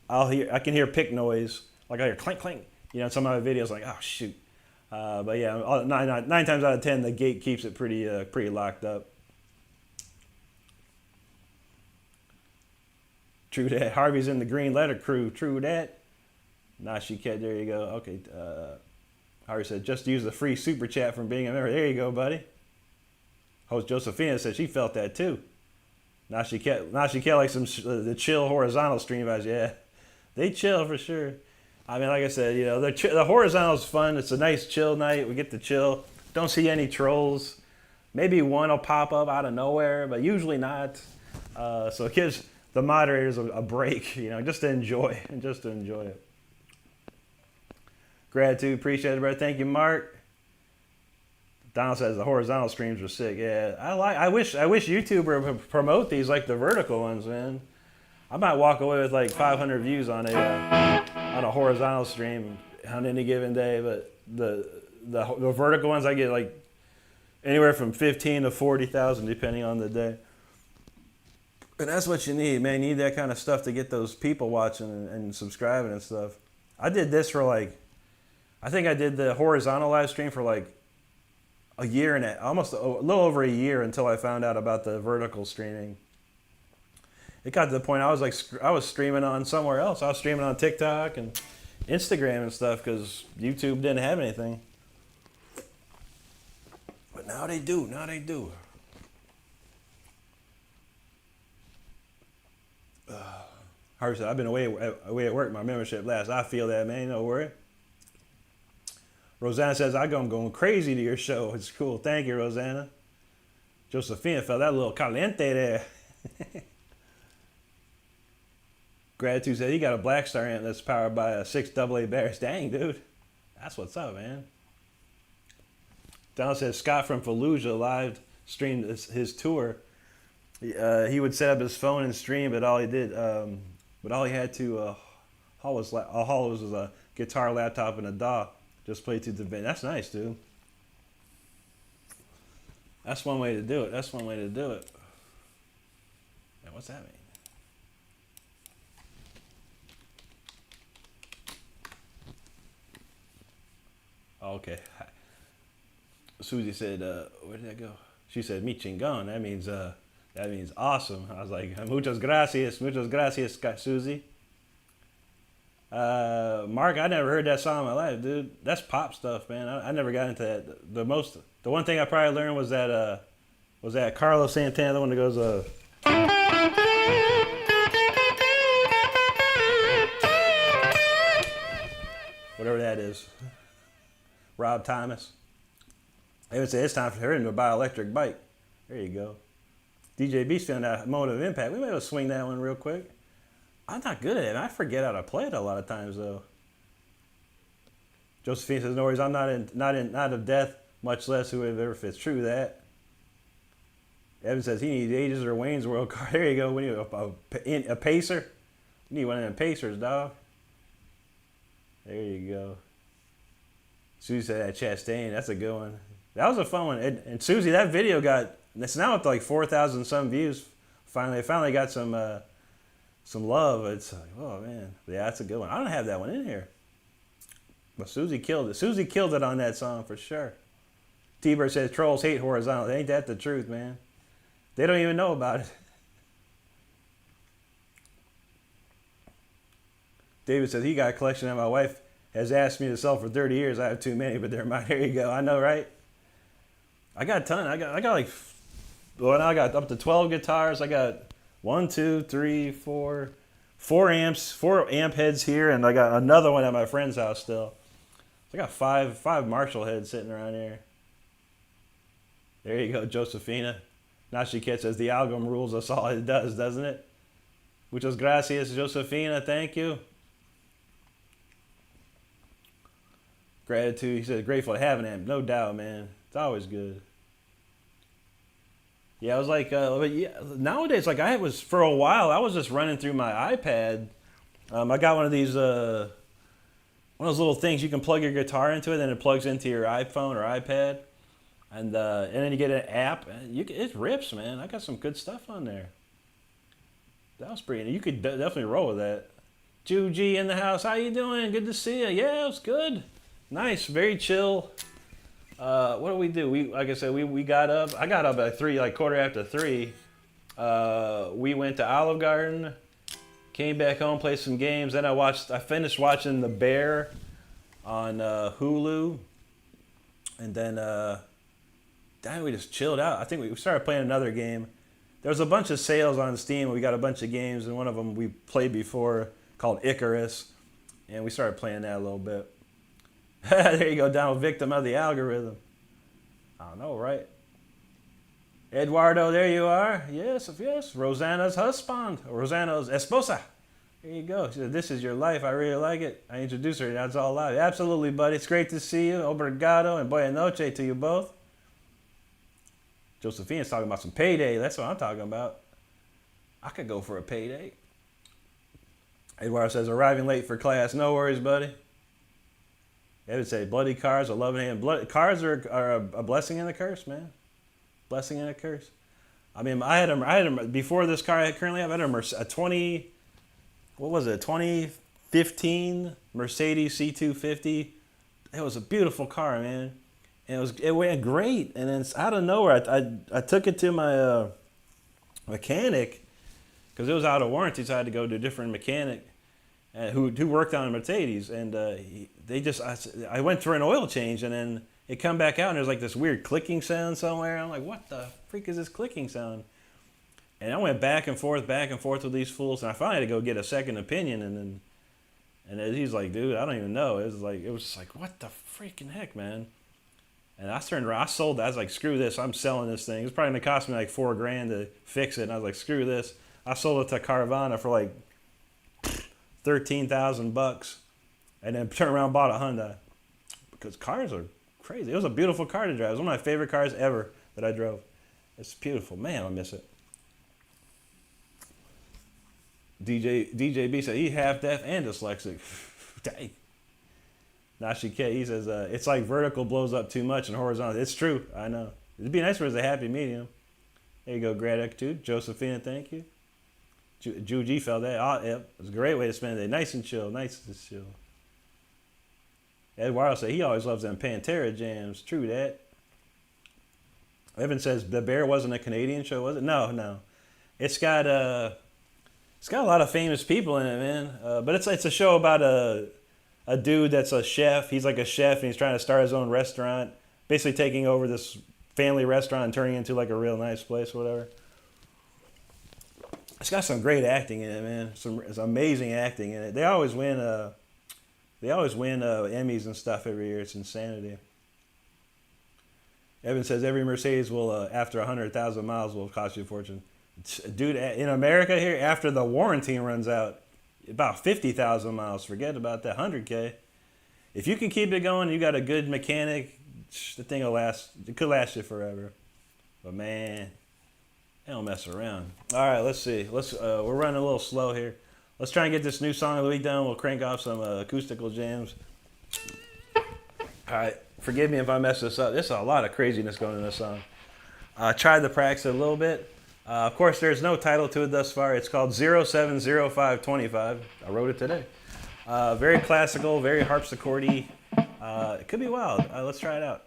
I can hear pick noise, like I hear clink clink. You know, some of my videos like, oh shoot. But yeah, 9 times out of 10, the gate keeps it pretty locked up. True that. Harvey's in the Green Letter Crew. True that. Nashiket, there you go. Okay. Harvey said, just use the free super chat from being a member. There you go, buddy. Host Josephina said she felt that too. Nashiket likes the chill horizontal stream vibes. Yeah, they chill for sure. I mean, like I said, the horizontal is fun. It's a nice chill night. We get to chill. Don't see any trolls. Maybe one will pop up out of nowhere, but usually not. So it gives the moderators a break, just to enjoy it. Gratitude, appreciate it, brother. Thank you, Mark. Donald says the horizontal streams are sick. Yeah, I wish YouTube would promote these like the vertical ones, man. I might walk away with like 500 views on a horizontal stream on any given day, but the vertical ones I get like anywhere from 15 to 40,000 depending on the day. And that's what you need, man. You need that kind of stuff to get those people watching and subscribing and stuff. I did this for I think I did the horizontal live stream for like a year and almost a little over a year until I found out about the vertical streaming. It got to the point I was streaming on somewhere else. I was streaming on TikTok and Instagram and stuff because YouTube didn't have anything. But now they do. Harvey said, I've been away at work. My membership lasts. I feel that, man. No worry. Rosanna says, I'm going crazy to your show. It's cool. Thank you, Rosanna. Josephina felt that a little caliente there. Gratitude said he got a Black Star amp that's powered by a 6 AA Bears. Dang, dude. That's what's up, man. Donald says Scott from Fallujah live streamed his tour. He would set up his phone and stream, but all he had to haul was a guitar, laptop, and a DAW. Just play to the band. That's nice, dude. That's one way to do it. That's one way to do it. Yeah, what's that mean? Oh, okay. Susie said, where did that go? She said, mi chingón. That means awesome. I was like, muchas gracias, Susie. Mark, I never heard that song in my life, dude. That's pop stuff, man. I never got into that. The one thing I probably learned was that Carlos Santana, the one that goes, whatever that is. Rob Thomas. They would say it's time for her to buy an electric bike. There you go. DJ B's feeling that moment of impact. We may well swing that one real quick. I'm not good at it. I forget how to play it a lot of times, though. Josephine says, no worries, I'm not of death, much less whoever fits. True that. Evan says he needs Ages or Wayne's World car. There you go. We need a pacer. You need one of them pacers, dog. There you go. Susie said that Chastain. That's a good one. That was a fun one. And Susie, that video it's now up to like 4,000 some views. It finally got some love. It's like, oh man, yeah, that's a good one. I don't have that one in here, but Susie killed it. Susie killed it on that song for sure. T-Bird says trolls hate horizontal. Ain't that the truth, man? They don't even know about it. David says he got a collection that my wife has asked me to sell for 30 years. I have too many, but they're mine. There you go. I know, right? I got a ton. I got I got up to 12 guitars. I got 4 amps, 4 amp heads here, and I got another one at my friend's house still. I got five Marshall heads sitting around here. There you go, Josephina. Nashi Kit says the album rules us all. It does, doesn't it? Muchas gracias, Josephina. Thank you. Gratitude. He said grateful to have an amp. No doubt, man. It's always good. Yeah, I was like, but yeah, nowadays, like for a while, I was just running through my iPad. I got one of these, one of those little things you can plug your guitar into it, and it plugs into your iPhone or iPad, and then you get an app. It rips, man. I got some good stuff on there. That was pretty. You could definitely roll with that. Juji in the house. How you doing? Good to see you. Yeah, it was good. Nice, very chill. What do we do? Like I said, we got up. I got up at 3, like 3:15. We went to Olive Garden, came back home, played some games. Then I finished watching The Bear on Hulu, and then we just chilled out. I think we started playing another game. There was a bunch of sales on Steam. We got a bunch of games, and one of them we played before called Icarus, and we started playing that a little bit. There you go, Donald, victim of the algorithm. I don't know, right? Eduardo, there you are. Yes, yes. Rosanna's husband. Rosanna's esposa. There you go. She said, this is your life. I really like it. I introduced her. That's all live. Absolutely, buddy. It's great to see you. Obrigado and buena noche to you both. Josephina's talking about some payday. That's what I'm talking about. I could go for a payday. Eduardo says, arriving late for class. No worries, buddy. They would say bloody cars, a loving hand. Cars are a blessing and a curse, man. Blessing and a curse. I mean, I had a before this car I currently have. I had a 2015 Mercedes C250. It was a beautiful car, man. And it went great. And then out of nowhere, I took it to my mechanic because it was out of warranty, so I had to go to a different mechanic who worked on a Mercedes, and I went through an oil change, and then it come back out, and there's like this weird clicking sound somewhere. I'm like, what the freak is this clicking sound? And I went back and forth with these fools, and I finally had to go get a second opinion, and And he's like, dude, I don't even know. It was just like, what the freaking heck, man? And I turned around, I sold that. I was like, screw this, I'm selling this thing. It's probably gonna cost me like $4,000 to fix it. And I was like, screw this. I sold it to Carvana for like $13,000, and then turned around and bought a Hyundai. Because cars are crazy. It was a beautiful car to drive. It was one of my favorite cars ever that I drove. It's beautiful. Man, I miss it. DJ B said he half deaf and dyslexic. Dang. Nashi K, he says, it's like vertical blows up too much and horizontal. It's true. I know. It'd be nice if it was a happy medium. There you go, gratitude. Josephina, thank you. Juji felt that. Oh, yep. It was a great way to spend the day. Nice and chill. Nice and chill. Eduardo said he always loves them Pantera jams. True that. Evan says The Bear wasn't a Canadian show, was it? No. It's got a lot of famous people in it, man. But it's a show about a dude that's a chef. He's like a chef, and he's trying to start his own restaurant, basically taking over this family restaurant and turning it into like a real nice place or whatever. It's got some great acting in it, man. It's amazing acting in it. They always win Emmys and stuff every year. It's insanity. Evan says every Mercedes will, after 100,000 miles, will cost you a fortune. Dude, in America here, after the warranty runs out, about 50,000 miles. Forget about that, 100K. If you can keep it going, you got a good mechanic, the thing will last. It could last you forever. But man, they don't mess around. All right, let's see. We're running a little slow here. Let's try and get this new song of the week done. We'll crank off some acoustical jams. All right, forgive me if I mess this up. There's a lot of craziness going in this song. I tried to practice it a little bit. Of course, there's no title to it thus far. It's called 070525. I wrote it today. Very classical, very harpsichordy. It could be wild. Let's try it out.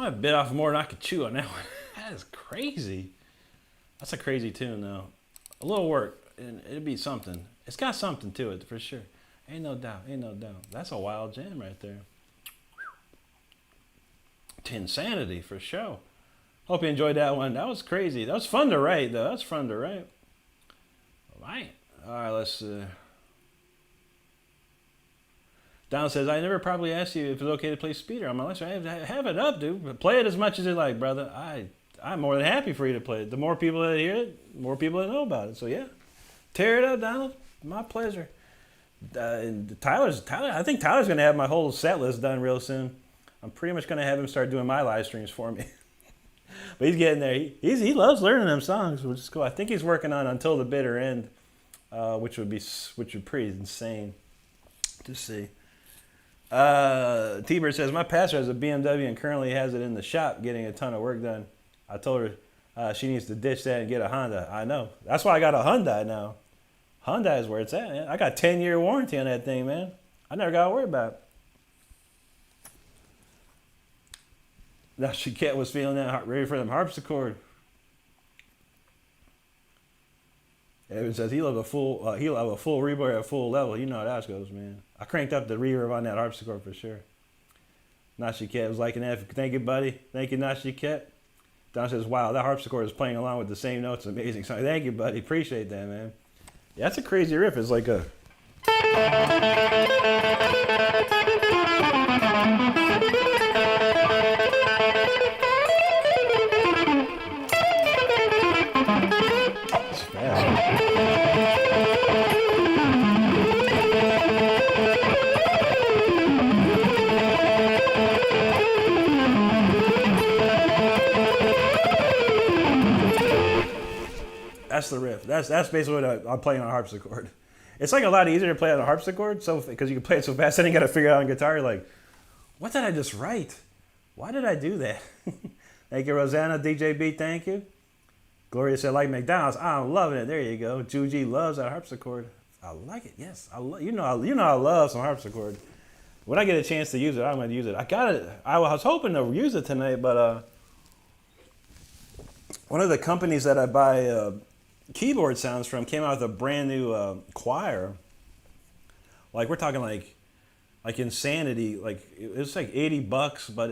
might have bit off more than I could chew on that one. That is crazy. That's a crazy tune, though. A little work, and it'd be something. It's got something to it, for sure. Ain't no doubt, ain't no doubt. That's a wild jam right there. To insanity, for sure. Hope you enjoyed that one. That was crazy. That was fun to write, though. That's fun to write. All right. All right, let's... Don says, I never probably asked you if it's okay to play speeder on my list. Have it up, dude. Play it as much as you like, brother. I'm more than happy for you to play it. The more people that hear it, the more people that know about it. So, yeah. Tear it up, Donald. My pleasure. And Tyler, I think Tyler's going to have my whole set list done real soon. I'm pretty much going to have him start doing my live streams for me. But he's getting there. He loves learning them songs, which is cool. I think he's working on Until the Bitter End, which would be pretty insane to see. T-Bird says, my pastor has a BMW and currently has it in the shop getting a ton of work done. I told her she needs to ditch that and get a Honda. I know. That's why I got a Hyundai now. Hyundai is where it's at, man. I got 10-year warranty on that thing, man. I never got to worry about it. Now Chiquette was feeling that, ready for them harpsichord. Evan says he'll have a full reverb at full level. You know how that goes, man. I cranked up the reverb on that harpsichord for sure. Nashiket was liking that. Thank you, buddy. Thank you, Nashiket. Don says, wow, that harpsichord is playing along with the same notes. Amazing song. Thank you, buddy. Appreciate that, man. Yeah, that's a crazy riff. It's like a... It's fast. That's the riff. That's basically what I'm playing on a harpsichord. It's like a lot easier to play on a harpsichord, so because you can play it so fast, then you got to figure it out on guitar. You're like, what did I just write? Why did I do that? Thank you, Rosanna. DJB, thank you. Gloria said, like McDonald's. I'm loving it. There you go. Juji loves that harpsichord. I like it. Yes, I love some harpsichord. When I get a chance to use it, I'm going to use it. I was hoping to use it tonight, but one of the companies that I buy keyboard sounds from came out with a brand new choir. Like we're talking like insanity. Like it was like $80, but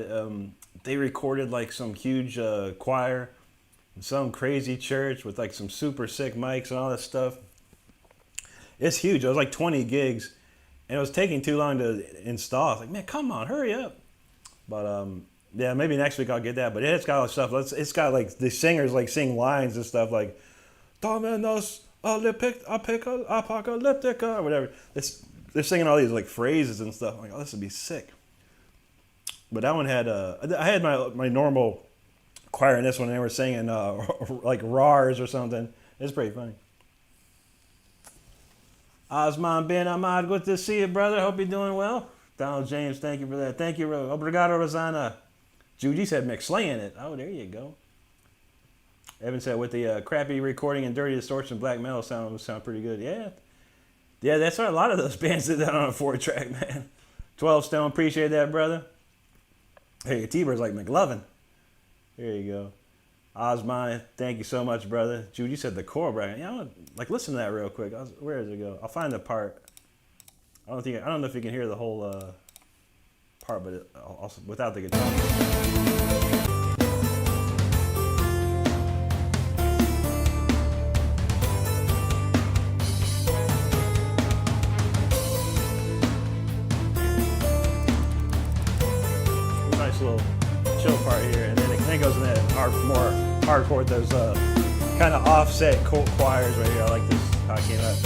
they recorded like some huge choir in some crazy church with like some super sick mics and all that stuff. It's huge. It was like 20 gigs, and it was taking too long to install. I was like, man, come on, hurry up. But yeah, maybe next week I'll get that. But it's got all the stuff. It's got like the singers like sing lines and stuff like Dominus Apocalyptica or whatever. They're singing all these like phrases and stuff. I'm like, oh, this would be sick. But that one had I had my normal choir in this one, and they were singing like Rars or something. It's pretty funny. Osman bin Ahmad, good to see you, brother. Hope you're doing well. Donald James, thank you for that. Thank you, Obrigado, Rosanna. Juji said McSlaying it. Oh, there you go. Evan said with the crappy recording and dirty distortion, black metal sound pretty good. Yeah, that's what a lot of those bands did that on a 4-track, man. 12 Stone, appreciate that, brother. Hey, T-Bird's like McLovin. There you go. Osman, thank you so much, brother. Judy said the core bracket. Yeah, like listen to that real quick. Where does it go? I'll find the part. I don't know if you can hear the whole part, but also without the guitar. Nice little chill part here, and then it goes in that more hardcore. Those kind of offset choirs right here. I like this how it came out.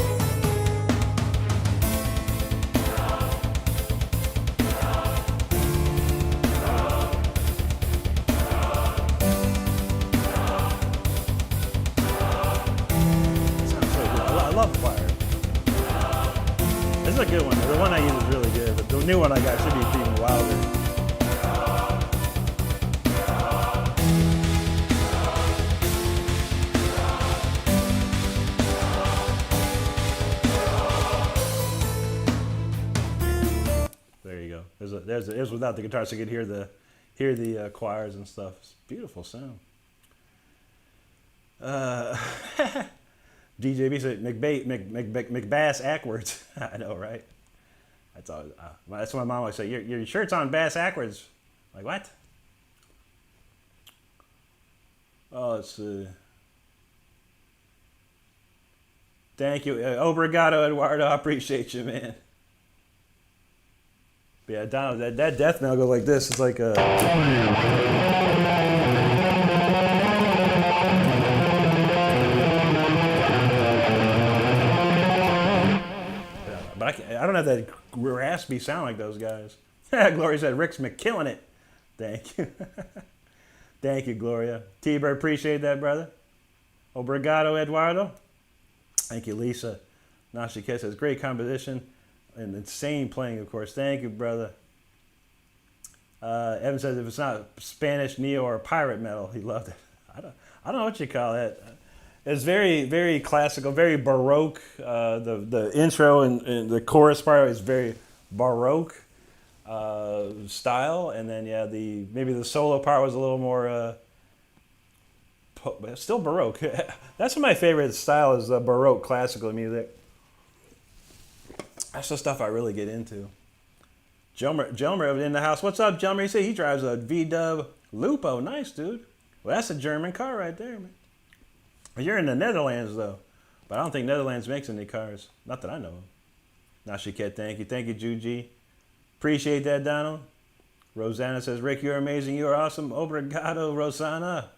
Sounds so good. I love the choir. This is a good one. The one I use is really good, but the new one I got should be even wilder. There's without the guitar, so you could hear hear the choirs and stuff. It's a beautiful sound. DJB said McBass Ackwards. I know, right? That's all. That's what my mom always say. Your shirt's on bass ackwards. Like what? Oh, let's see. Thank you, obrigado, Eduardo. I appreciate you, man. But yeah, Donald, that death metal goes like this. It's like a. But I don't have that raspy sound like those guys. Gloria said, Rick's McKilling it. Thank you. Thank you, Gloria. T-Bird, appreciate that, brother. Obrigado, Eduardo. Thank you, Lisa. Nashi Kid says, great composition and insane playing, of course. Thank you, brother. Evan says, if it's not Spanish, neo, or pirate metal, he loved it. I don't know what you call that. It's very, very classical, very Baroque. The intro and the chorus part is very Baroque style, and then yeah, maybe the solo part was a little more still Baroque. That's my favorite style is Baroque classical music. That's the stuff I really get into. Jelmer in the house. What's up, Jelmer? He said he drives a VW Lupo. Nice, dude. Well, that's a German car right there, man. You're in the Netherlands, though. But I don't think Netherlands makes any cars. Not that I know of. Nashiket, thank you. Thank you, Juji. Appreciate that, Donald. Rosanna says, Rick, you're amazing. You're awesome. Obrigado, Rosanna.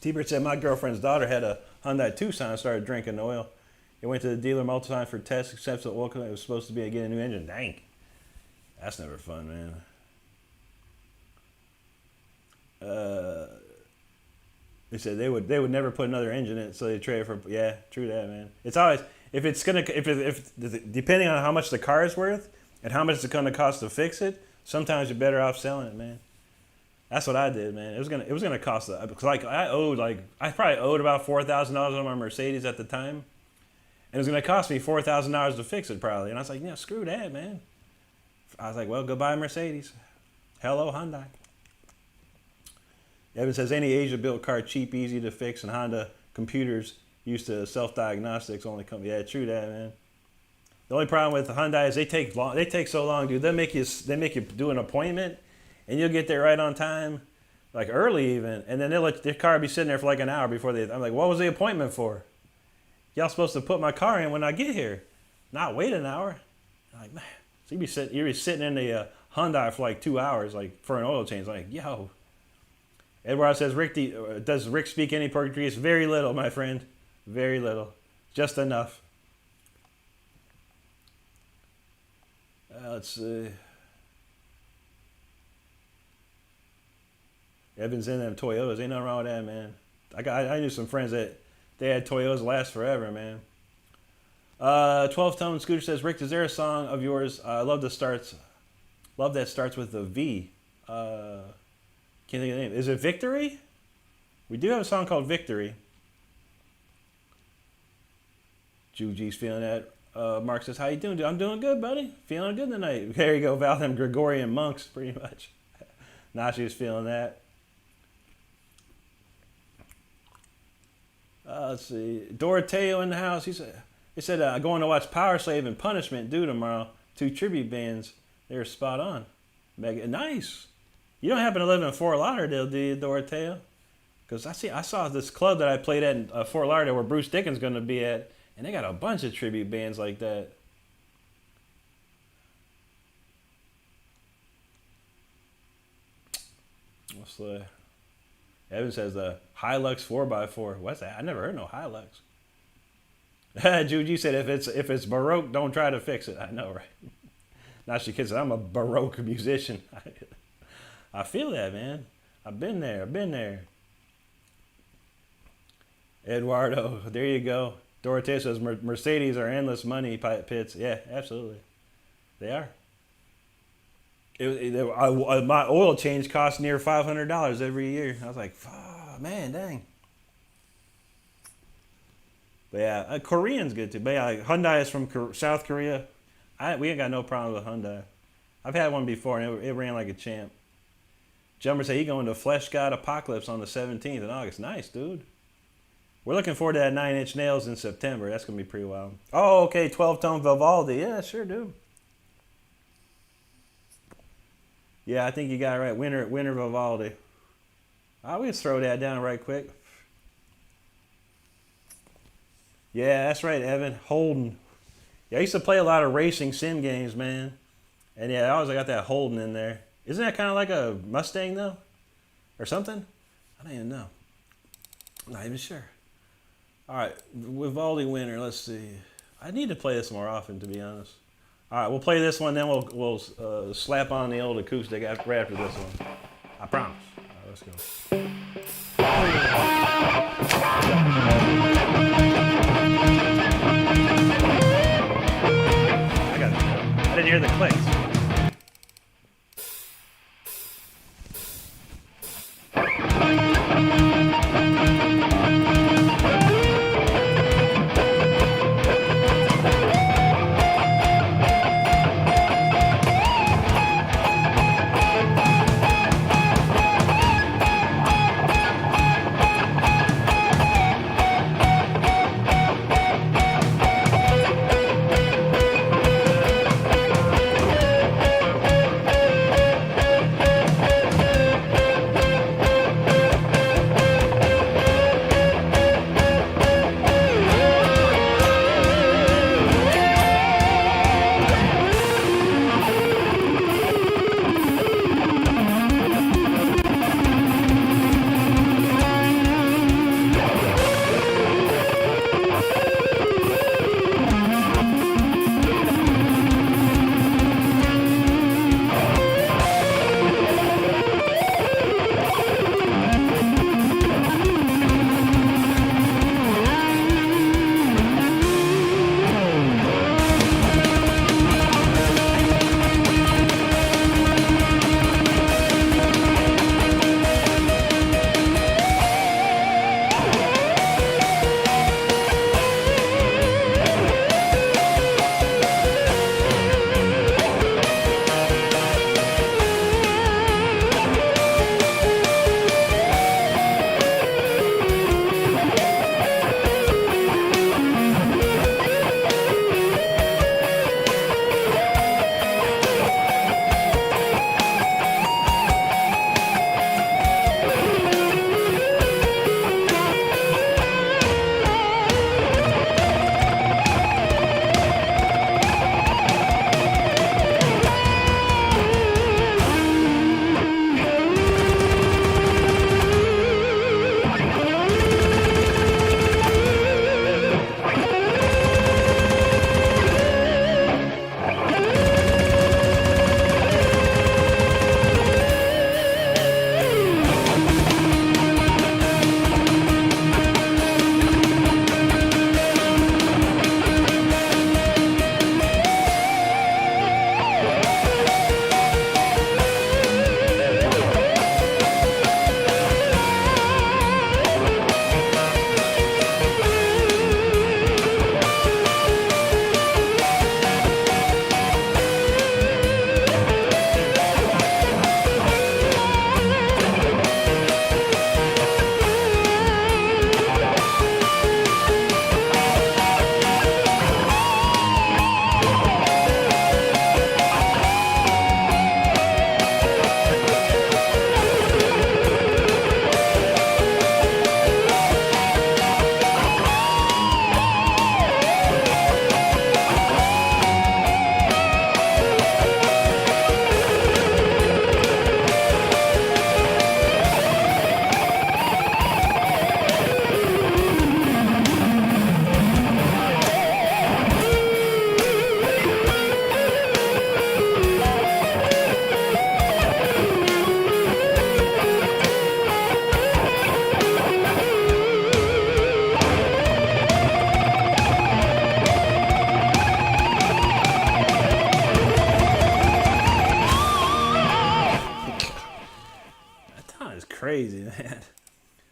T-Bird said, my girlfriend's daughter had a Hyundai Tucson and started drinking oil. It went to the dealer multiple times for tests, except the oil it was supposed to be getting a new engine. Dang. That's never fun, man. They said they would never put another engine in it, so they trade it for. Yeah, true that, man. It's always if depending on how much the car is worth and how much it's going to cost to fix it. Sometimes you're better off selling it, man. That's what I did, man. It was gonna cost because I probably owed about $4,000 on my Mercedes at the time, and it was gonna cost me $4,000 to fix it probably. And I was like, yeah, screw that, man. I was like, well, goodbye Mercedes. Hello Hyundai. Evan says, any Asia-built car, cheap, easy to fix, and Honda computers used to self-diagnostics only come. Yeah, true that, man. The only problem with the Hyundai is they take so long, dude. They make you do an appointment, and you'll get there right on time, like early even, and then they'll let your car be sitting there for like an hour before they. I'm like, what was the appointment for? Y'all supposed to put my car in when I get here, not wait an hour. I'm like, man, so you'll be sitting in the Hyundai for like 2 hours, like for an oil change. Like, yo. Edward says, does Rick speak any Portuguese? Very little, my friend. Very little. Just enough. Let's see. Evan's in them Toyotas. Ain't nothing wrong with that, man. I knew some friends that they had Toyotas last forever, man. 12-tone Scooter says, Rick, is there a song of yours? I love that starts with a V. Can't think of the name. Is it Victory? We do have a song called Victory. Juji's feeling that. Mark says, how you doing, dude? I'm doing good, buddy. Feeling good tonight. There you go, Val. Them Gregorian monks, pretty much. Nashi's feeling that. Let's see. Doroteo in the house. He said, I'm going to watch Power Slave and Punishment due tomorrow. 2 tribute bands. They're spot on. Nice. You don't happen to live in Fort Lauderdale, do you, Doroteo? Because I saw this club that I played at in Fort Lauderdale where Bruce Dickin's going to be at, and they got a bunch of tribute bands like that. What's the... Evan says the Hilux 4x4. What's that? I never heard no Hilux. Juju said if it's Baroque, don't try to fix it. I know, right? Now she kids. I'm a Baroque musician. I feel that, man. I've been there. Eduardo, there you go. Dorothea says Mercedes are endless money pits. Yeah, absolutely. They are. My oil change costs near $500 every year. I was like, man, dang. But yeah, Korean's good too. But yeah, Hyundai is from South Korea. We ain't got no problem with Hyundai. I've had one before, and it ran like a champ. Jumper say he going to Flesh God Apocalypse on the 17th of August. Nice, dude. We're looking forward to that 9 Inch Nails in September. That's going to be pretty wild. Oh, okay, 12-tone Vivaldi. Yeah, sure, dude. Yeah, I think you got it right. Winter Vivaldi. I'll just throw that down right quick. Yeah, that's right, Evan. Holden. Yeah, I used to play a lot of racing sim games, man. And yeah, I always got that Holden in there. Isn't that kind of like a Mustang, though? Or something? I don't even know. I'm not even sure. All right, Vivaldi winner. Let's see. I need to play this more often, to be honest. All right, we'll play this one, then we'll slap on the old acoustic right after this one. I promise. All right, let's go. I didn't hear the clicks. Crazy, man.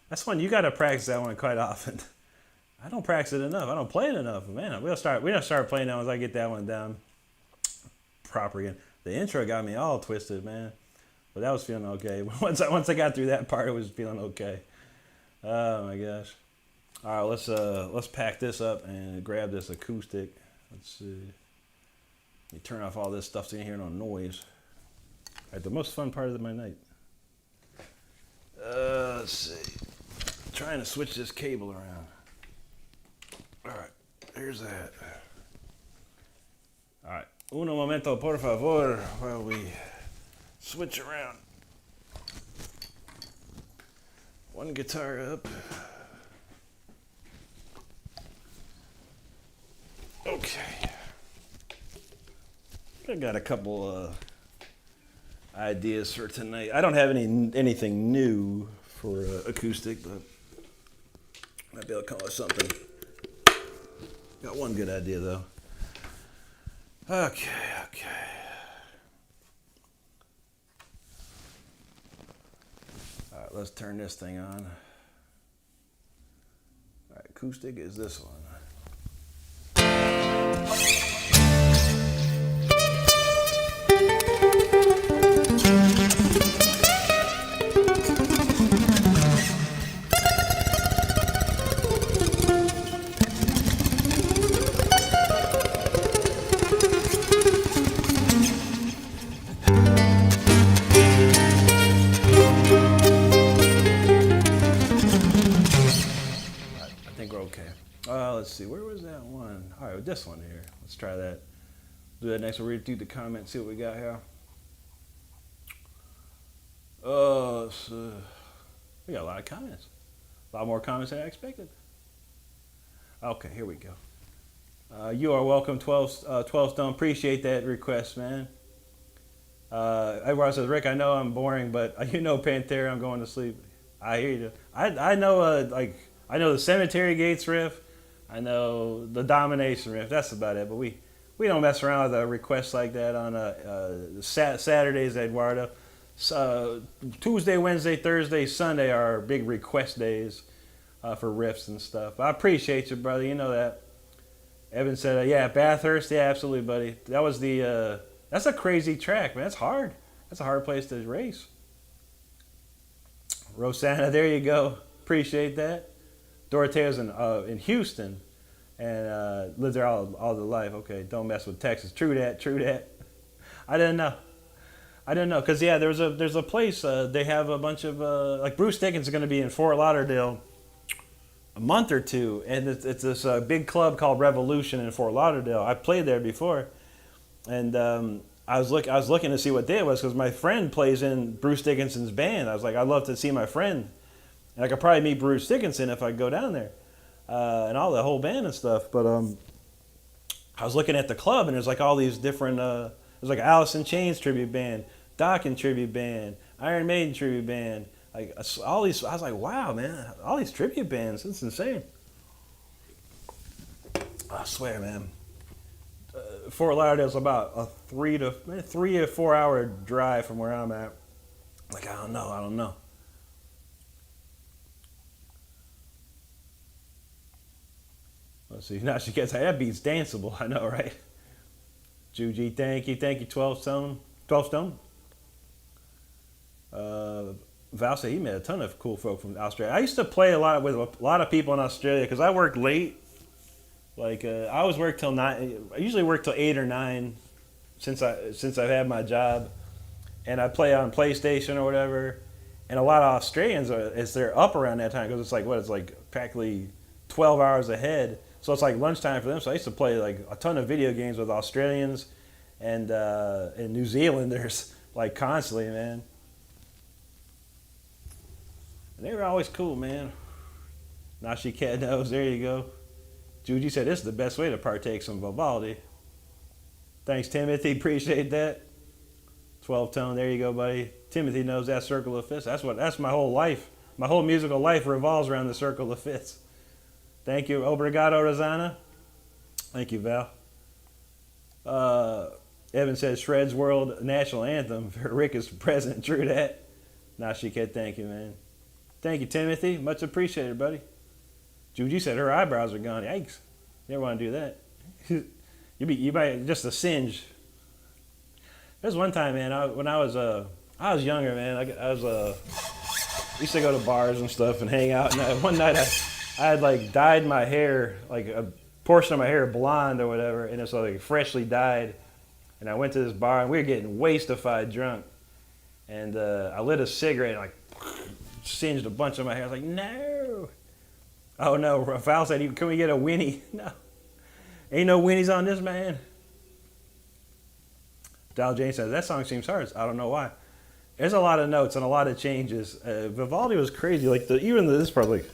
That's one you got to practice that one quite often. I don't practice it enough. I don't play it enough, man. We'll start playing that once I get that one down proper again. The intro got me all twisted, man. But that was feeling okay. Once I got through that part, it was feeling okay. Oh my gosh. All right, let's pack this up and grab this acoustic. Let's see. Let me turn off all this stuff so you can't hear no noise. All right, the most fun part of my night. Let's see. Trying to switch this cable around. All right, here's that. All right, uno momento, por favor, while we switch around. One guitar up. Okay. I got a couple ideas for tonight. I don't have anything new for acoustic, but might be able to call it something. Got one good idea though. Okay. All right, let's turn this thing on. All right, acoustic is this one. Let's see, where was that one? All right, this one here. Let's try that. Do that next. We'll read through the comments, see what we got here. We got a lot of comments. A lot more comments than I expected. Okay, here we go. You are welcome, 12 Stone. Appreciate that request, man. Everyone says, Rick, I know I'm boring, but you know Pantera, I'm going to sleep. I hear you. I know I know the Cemetery Gates riff. I know the Domination riff. That's about it. But we don't mess around with requests like that on Saturdays, Eduardo. Tuesday, Wednesday, Thursday, Sunday are our big request days for riffs and stuff. I appreciate you, brother. You know that. Evan said, yeah, Bathurst. Yeah, absolutely, buddy. That was that's a crazy track, man. That's hard. That's a hard place to race. Rosanna, there you go. Appreciate that. Dorothea's in Houston and lived there all the life. Okay, don't mess with Texas. True that. I didn't know because yeah, there's a place they have a bunch of like Bruce Dickinson is going to be in Fort Lauderdale a month or two, and it's this big club called Revolution in Fort Lauderdale. I played there before, and I was looking to see what day it was because my friend plays in Bruce Dickinson's band. I was like, I'd love to see my friend. And I could probably meet Bruce Dickinson if I go down there, and all the whole band and stuff. But I was looking at the club, and there's like all these different. There's like Alice in Chains tribute band, Dokken tribute band, Iron Maiden tribute band. Like all these, I was like, wow, man, all these tribute bands. It's insane. I swear, man. Fort Lauderdale's about a 3 to 4 hour drive from where I'm at. Like I don't know. Let's see. Now she gets that beat's danceable. I know, right? Juji, thank you, 12 Stone. Val said he met a ton of cool folk from Australia. I used to play a lot with a lot of people in Australia because I worked late. Like I always work till 9. I usually work till 8 or 9 since I've had my job, and I play on PlayStation or whatever. And a lot of Australians they're up around that time because it's like practically 12 hours ahead. So it's like lunchtime for them. So I used to play like a ton of video games with Australians and New Zealanders like constantly, man. And they were always cool, man. Now she cat knows. There you go. Juji said this is the best way to partake some Vivaldi. Thanks, Timothy. Appreciate that. 12 Tone. There you go, buddy. Timothy knows that circle of fifths. That's my whole life. My whole musical life revolves around the circle of fifths. Thank you. Obrigado, Rosanna. Thank you, Val. Evan says Shred's World National Anthem. Rick is present. True that. Nashikhet, thank you, man. Thank you, Timothy. Much appreciated, buddy. Juji said her eyebrows are gone. Yikes. You never want to do that. you might just a singe. There's one time, man, when I was I was younger, man. I was used to go to bars and stuff and hang out. And one night I had like dyed my hair, like a portion of my hair blonde or whatever, and it's like freshly dyed. And I went to this bar and we were getting wastified drunk. And I lit a cigarette and like singed a bunch of my hair. I was like, no. Oh no, Val said, can we get a Winnie? No. Ain't no Winnies on this, man. Dal Jane says, that song seems hard. I don't know why. There's a lot of notes and a lot of changes. Vivaldi was crazy. Like even this part, like.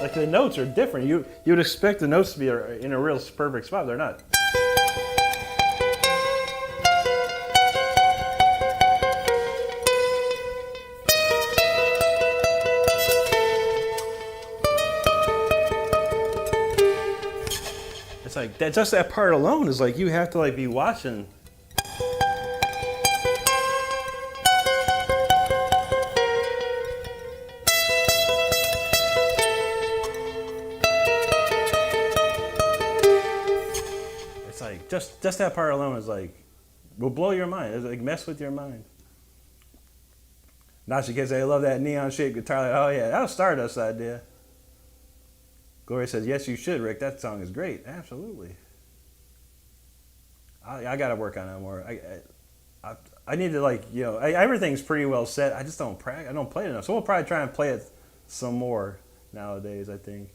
Like the notes are different. You would expect the notes to be in a real perfect spot. They're not. It's like that. Just that part alone is like you have to like be watching. It's like just that part alone is like will blow your mind. It's like mess with your mind. Now she can say, I love that neon shaped guitar. Like, oh yeah, that was Stardust's idea. Gloria says, yes, you should, Rick. That song is great. Absolutely. I got to work on that more. I need to, like, you know, everything's pretty well set. I just don't practice. I don't play it enough. So we'll probably try and play it some more nowadays, I think.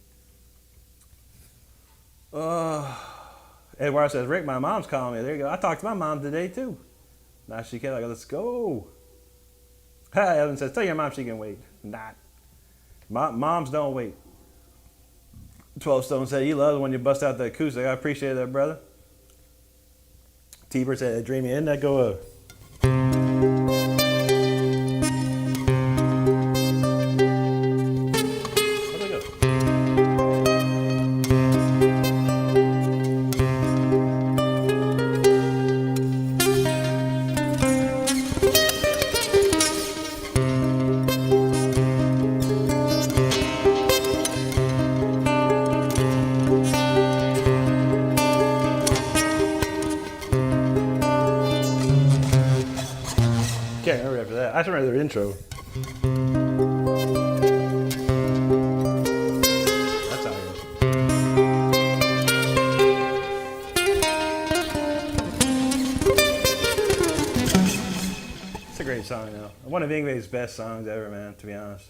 Eduardo says, Rick, my mom's calling me. There you go. I talked to my mom today, too. Now she can, like, let's go. Hi, Evan says, tell your mom she can wait. Not. Moms don't wait. 12 Stone said, he loves when you bust out the acoustic. I appreciate that, brother. T-Bird said, dreamy, isn't that go up? How'd it go? Can't remember after that. I just remember their intro. That's how it goes. It's a great song, though. One of Yngwie's best songs ever, man, to be honest.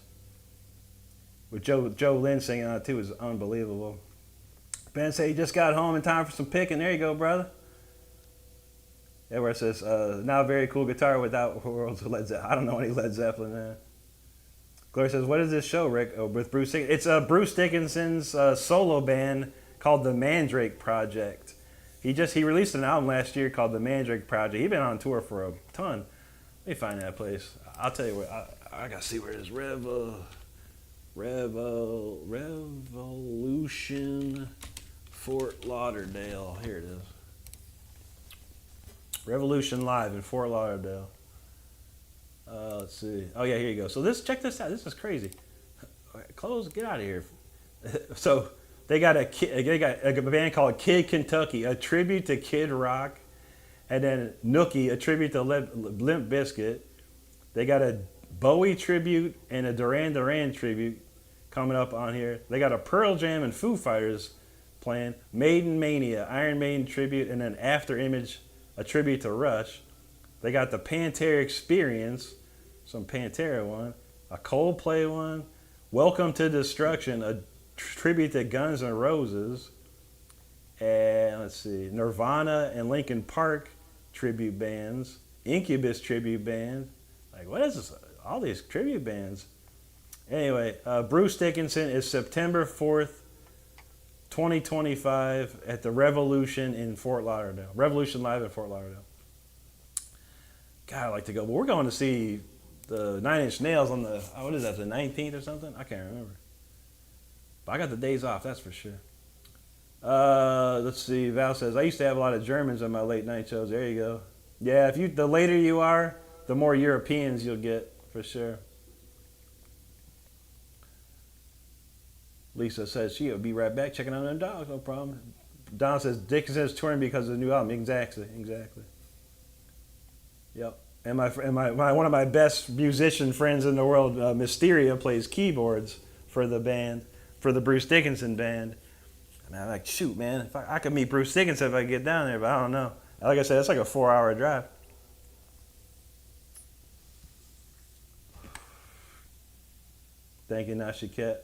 With Joe Lynn singing on it, too, is unbelievable. Ben said he just got home in time for some picking. There you go, brother. Yeah, where it says, now very cool guitar without worlds of Led Zeppelin. I don't know any Led Zeppelin, man. Gloria says, what is this show, Rick? Oh, with Bruce Dickinson's. It's Bruce Dickinson's solo band called the Mandrake Project. He released an album last year called the Mandrake Project. He's been on tour for a ton. Let me find that place. I'll tell you where. I got to see where it is. Revolution, Fort Lauderdale. Here it is. Revolution Live in Fort Lauderdale. Let's see. Oh yeah, here you go. So check this out. This is crazy. Close. Get out of here. So they got a band called Kid Kentucky, a tribute to Kid Rock, and then Nookie, a tribute to Limp Bizkit. They got a Bowie tribute and a Duran Duran tribute coming up on here. They got a Pearl Jam and Foo Fighters playing. Maiden Mania, Iron Maiden tribute, and then After Image, a tribute to Rush. They got the Pantera Experience, some Pantera one, a Coldplay one, Welcome to Destruction, a tribute to Guns N' Roses, and let's see, Nirvana and Linkin Park tribute bands, Incubus tribute band. Like, what is this? All these tribute bands. Anyway, Bruce Dickinson is September 4th, 2025 at the Revolution in Fort Lauderdale. Revolution Live in Fort Lauderdale. God, I'd like to go. But we're going to see the Nine Inch Nails on the, what is that, the 19th or something? I can't remember. But I got the days off, that's for sure. Let's see. Val says, I used to have a lot of Germans on my late night shows. There you go. Yeah, the later you are, the more Europeans you'll get, for sure. Lisa says she'll be right back checking on them dogs, no problem. Don says Dickinson's touring because of the new album. Exactly. Yep. And my one of my best musician friends in the world, Mysteria, plays keyboards for the band, for the Bruce Dickinson band. And I'm like, shoot, man, if I could meet Bruce Dickinson if I get down there, but I don't know. Like I said, it's like a 4-hour drive. Thank you, Nashiket.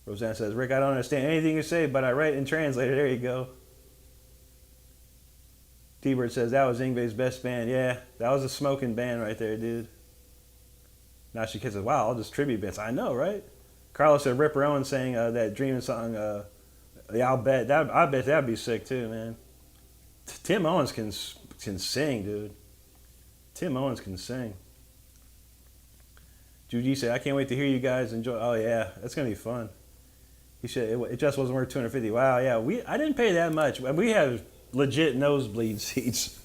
Roseanne says, Rick, I don't understand anything you say, but I write and translate it. There you go. T-Bird says, that was Yngwie's best band. Yeah, that was a smoking band right there, dude. Nashiket says, wow, all just tribute bands. I know, right? Carlos said, Ripper Owens sang that Dreaming song. Yeah, I bet that'd be sick too, man. Tim Owens can sing, dude. Tim Owens can sing. Juji said, I can't wait to hear you guys enjoy. Oh, yeah, that's going to be fun. He said, it just wasn't worth $250. Wow, yeah, I didn't pay that much. We have legit nosebleed seats.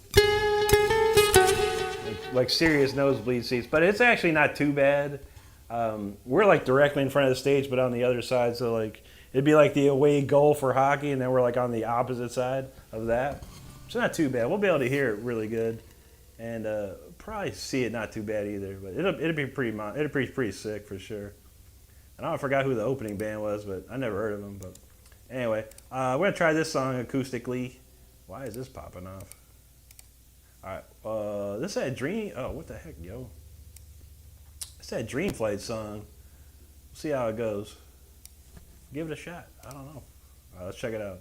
like serious nosebleed seats. But it's actually not too bad. We're like directly in front of the stage, but on the other side. So like it'd be like the away goal for hockey, and then we're like on the opposite side of that. It's not too bad. We'll be able to hear it really good. And probably see it not too bad either, but it'll be pretty sick for sure. And I forgot who the opening band was, but I never heard of them. But anyway, we're gonna try this song acoustically. Why is this popping off? All right, this is that Dream. Oh, what the heck, yo! It's that Dream Flight song. We'll see how it goes. Give it a shot. I don't know. All right, let's check it out.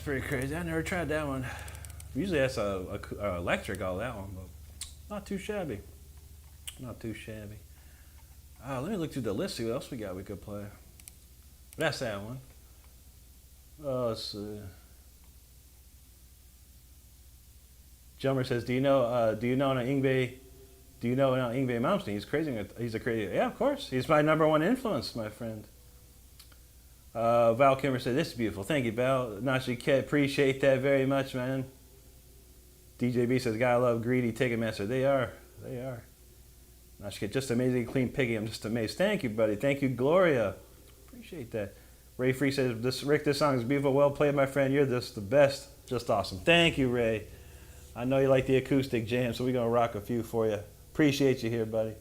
Pretty crazy. I never tried that one. Usually that's a electric, all that one, but not too shabby. Not too shabby. Let me look through the list, see what else we got we could play. That's that one. Let's see. Jelmer says, do you know Ingve? Do you know Ingve Malmsteen? He's crazy. He's a crazy. Yeah, of course. He's my #1 influence, my friend. Val Kimmer said, this is beautiful. Thank you, Val. Nashi Ket, appreciate that very much, man. DJB says, gotta love greedy Ticketmaster. They are. Nashi Ket, just amazing, clean piggy. I'm just amazed. Thank you, buddy. Thank you, Gloria. Appreciate that. Ray Free says, Rick, this song is beautiful. Well played, my friend. You're just the best. Just awesome. Thank you, Ray. I know you like the acoustic jam, so we're going to rock a few for you. Appreciate you here, buddy.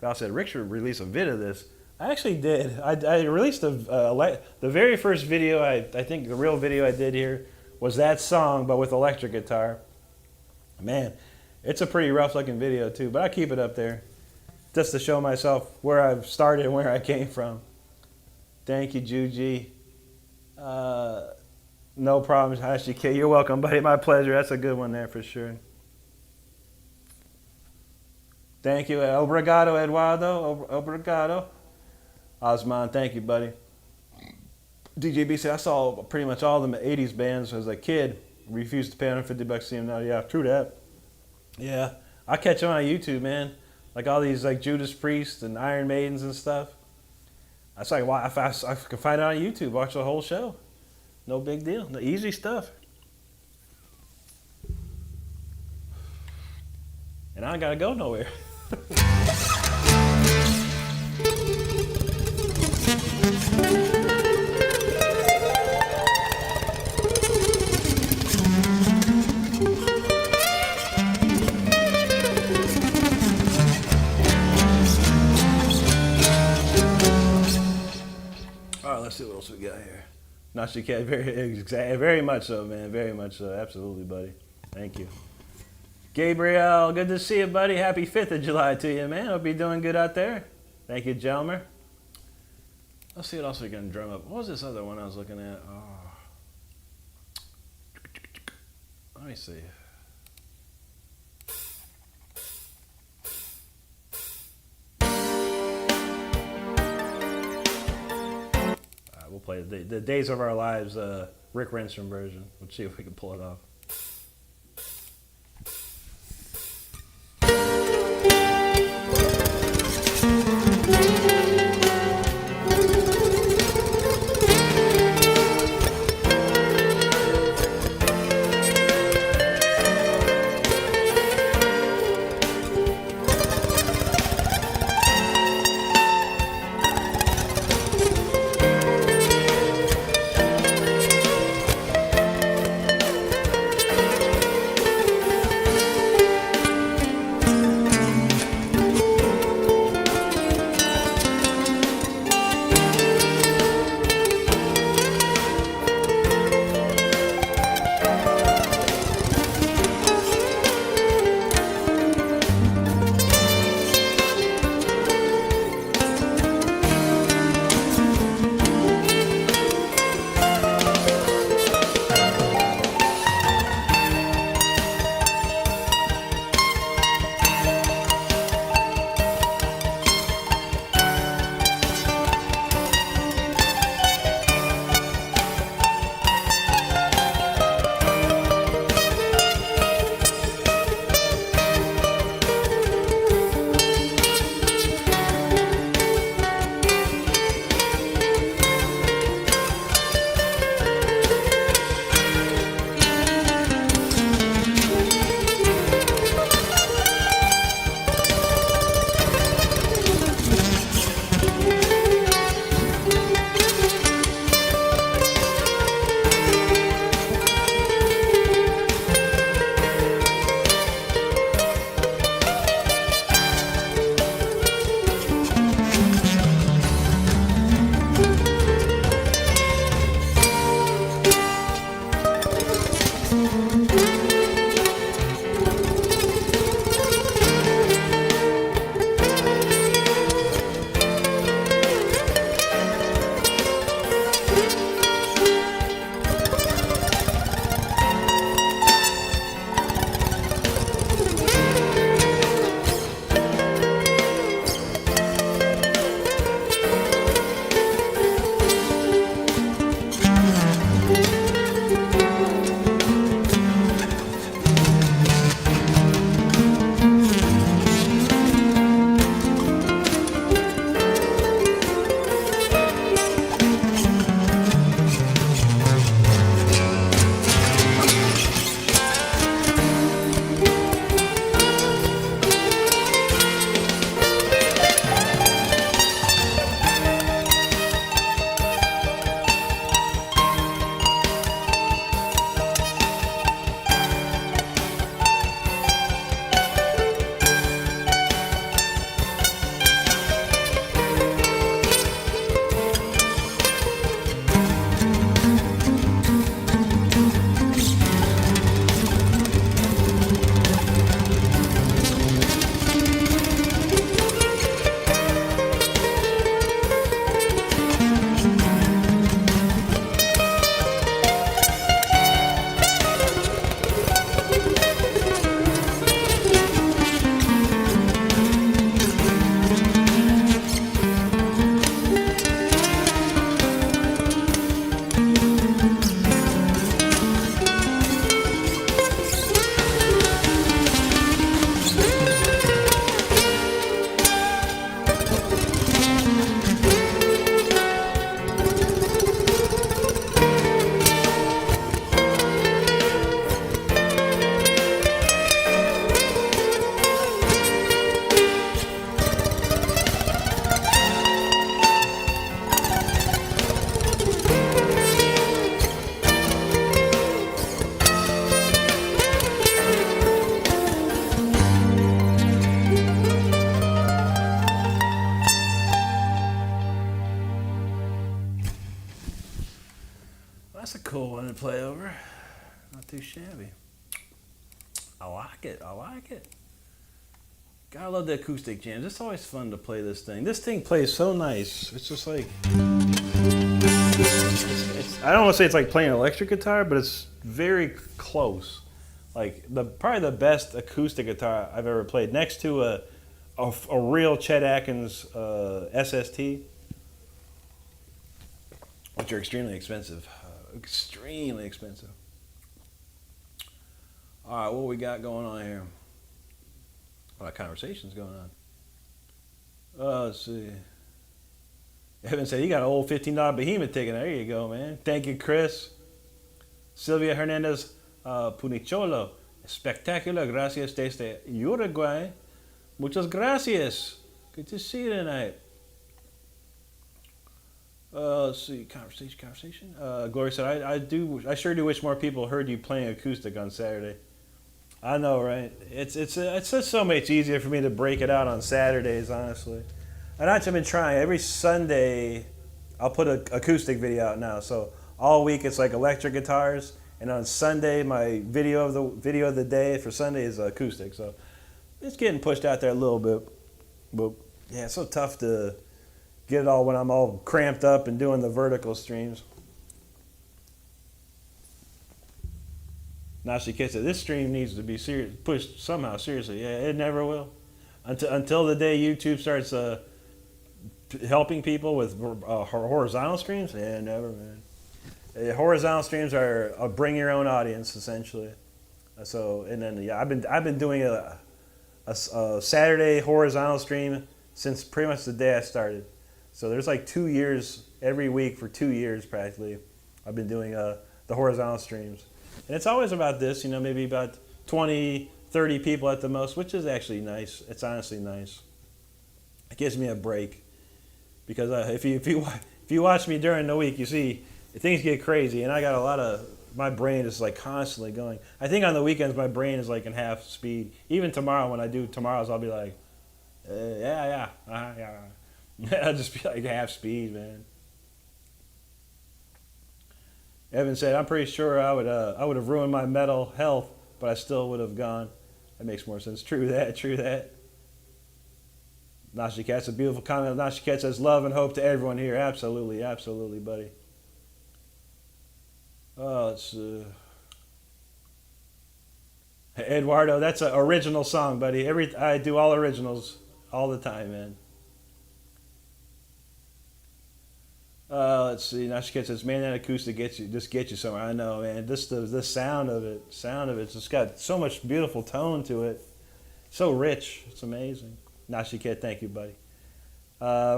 Val said, Rick should release a vid of this. I actually did. I released the very first video, I think the real video I did here was that song, but with electric guitar. Man, it's a pretty rough looking video too, but I keep it up there just to show myself where I've started and where I came from. Thank you, Juji. No problems, HGK. You're welcome, buddy. My pleasure. That's a good one there for sure. Thank you. Obrigado, Eduardo. Obrigado. Osman, thank you, buddy. DJB said, I saw pretty much all the 80s bands as a kid. Refused to pay $150 to see them now. Yeah, true that. Yeah, I catch them on YouTube, man. Like all these like Judas Priest and Iron Maidens and stuff. I was like, wow, if I could find it on YouTube, watch the whole show. No big deal. No, easy stuff. And I ain't got to go nowhere. All right, let's see what else we got here. Nashi Cat, very much so, man. Very much so. Absolutely, buddy. Thank you. Gabriel, good to see you, buddy. Happy 5th of July to you, man. Hope you're doing good out there. Thank you, Jelmer. Let's see what else we can drum up. What was this other one I was looking at? Oh. Let me see. We'll play the Days of Our Lives, Rick Renstrom version. Let's see if we can pull it off. too shabby. I like it. I like it. Gotta love the acoustic jams. It's always fun to play this thing. This thing plays so nice. It's just like, I don't want to say it's like playing electric guitar, but it's very close. Like probably the best acoustic guitar I've ever played, next to a real Chet Atkins SST, which are extremely expensive. Extremely expensive. All right, what we got going on here? A lot of conversations going on. Let's see. Evan said he got an old $15 Behemoth ticket. There you go, man. Thank you, Chris. Silvia Hernandez Punicholo. Spectacular. Gracias desde Uruguay. Muchas gracias. Good to see you tonight. Let's see. Conversation. Gloria said, I sure do wish more people heard you playing acoustic on Saturday. I know, right? It's just so much easier for me to break it out on Saturdays, honestly. And I've been trying. Every Sunday, I'll put an acoustic video out now. So all week it's like electric guitars, and on Sunday my video of the day for Sunday is acoustic. So it's getting pushed out there a little bit, but yeah, it's so tough to get it all when I'm all cramped up and doing the vertical streams. Now she gets it. This stream needs to be pushed somehow. Seriously, yeah, it never will. Until the day YouTube starts helping people with horizontal streams. Yeah, never, man. Horizontal streams are bring your own audience essentially. So and then yeah, I've been doing a Saturday horizontal stream since pretty much the day I started. So there's like 2 years every week for 2 years practically. I've been doing the horizontal streams. And it's always about this, maybe about 20, 30 people at the most, which is actually nice. It's honestly nice. It gives me a break. Because if you watch me during the week, you see things get crazy. And I got my brain is like constantly going. I think on the weekends, my brain is like in half speed. Even tomorrow, when I do tomorrow's, I'll be like, yeah. I'll just be like half speed, man. Evan said, I'm pretty sure I would have ruined my mental health, but I still would have gone. That makes more sense. True that. Nashi Cat's a beautiful comment. Nashi Cat says, love and hope to everyone here. Absolutely, buddy. Oh, it's Eduardo, that's an original song, buddy. I do all originals all the time, man. Let's see. Now she says, "Man, that acoustic gets you somewhere." I know, man. The sound of it, it's got so much beautiful tone to it. So rich. It's amazing. Nashikет, thank you, buddy.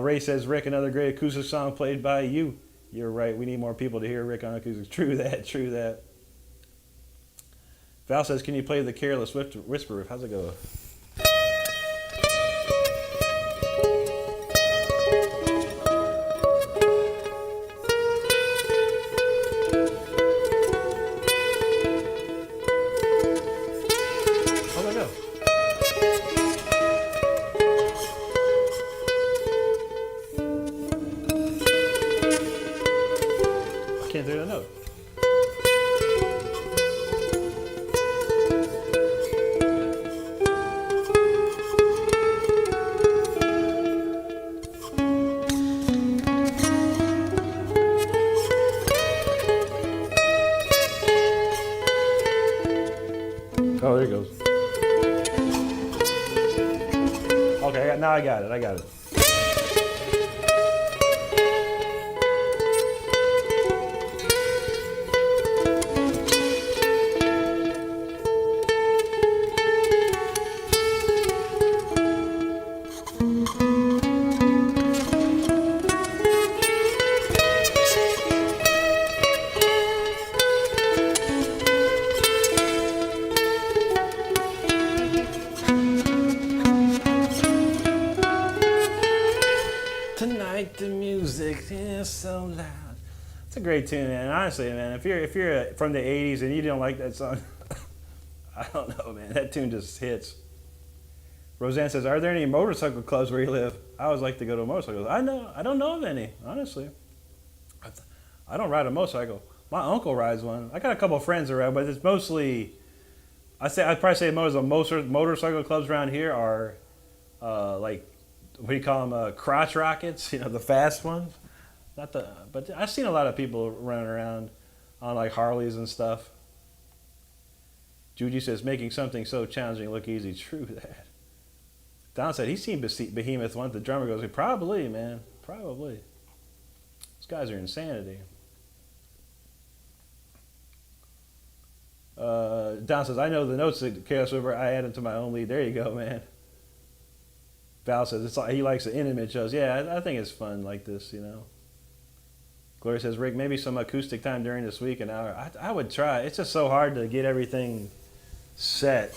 Ray says, Rick, another great acoustic song played by you. You're right. We need more people to hear Rick on acoustics. True that. Val says, can you play the Careless Whisper? How's it go? Oh, there it goes. Okay, now I got it. Tonight the music is so loud. It's a great tune, man. Honestly, man, if you're from the '80s and you don't like that song, I don't know, man. That tune just hits. Roseanne says, "Are there any motorcycle clubs where you live?" I always like to go to a motorcycle. I don't know of any, honestly. I don't ride a motorcycle. My uncle rides one. I got a couple of friends that ride, but it's mostly. I'd probably say most of the motorcycle clubs around here are, like, what do you call them? Crotch rockets. You know, the fast ones. Not the, but I've seen a lot of people running around on like Harleys and stuff. Juji says making something so challenging look easy. True that. Don said he's seen Behemoth once. The drummer goes, probably, man, probably. These guys are insanity. Don says, I know the notes that Chaos River, I add them to my own lead. There you go, man. Val says it's like, he likes the intimate shows. Yeah, I think it's fun like this, you know. Gloria says, Rick, maybe some acoustic time during this week, an hour. I would try. It's just so hard to get everything set.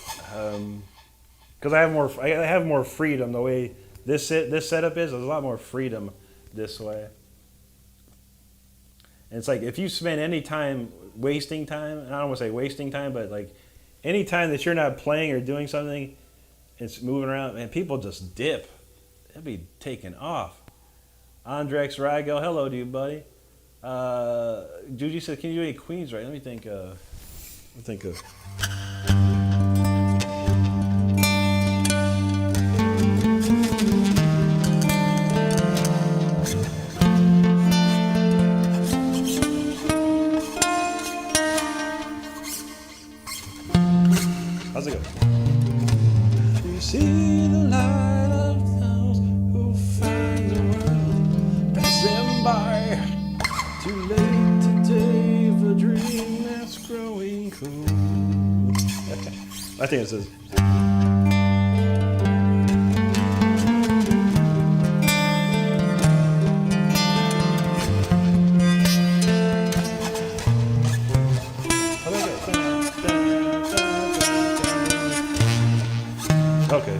Because I have more freedom the way this setup is. There's a lot more freedom this way. And it's like if you spend any time wasting time, and I don't want to say wasting time, but like any time that you're not playing or doing something, it's moving around, and people just dip. They'll be taken off. Andrex Rigel, hello to you, buddy. Juji said, can you do any Queens right? Let me think of. How's it go? You see the light of those who find the world pass them by. Too late today for a dream that's growing cool. I think it says. Okay.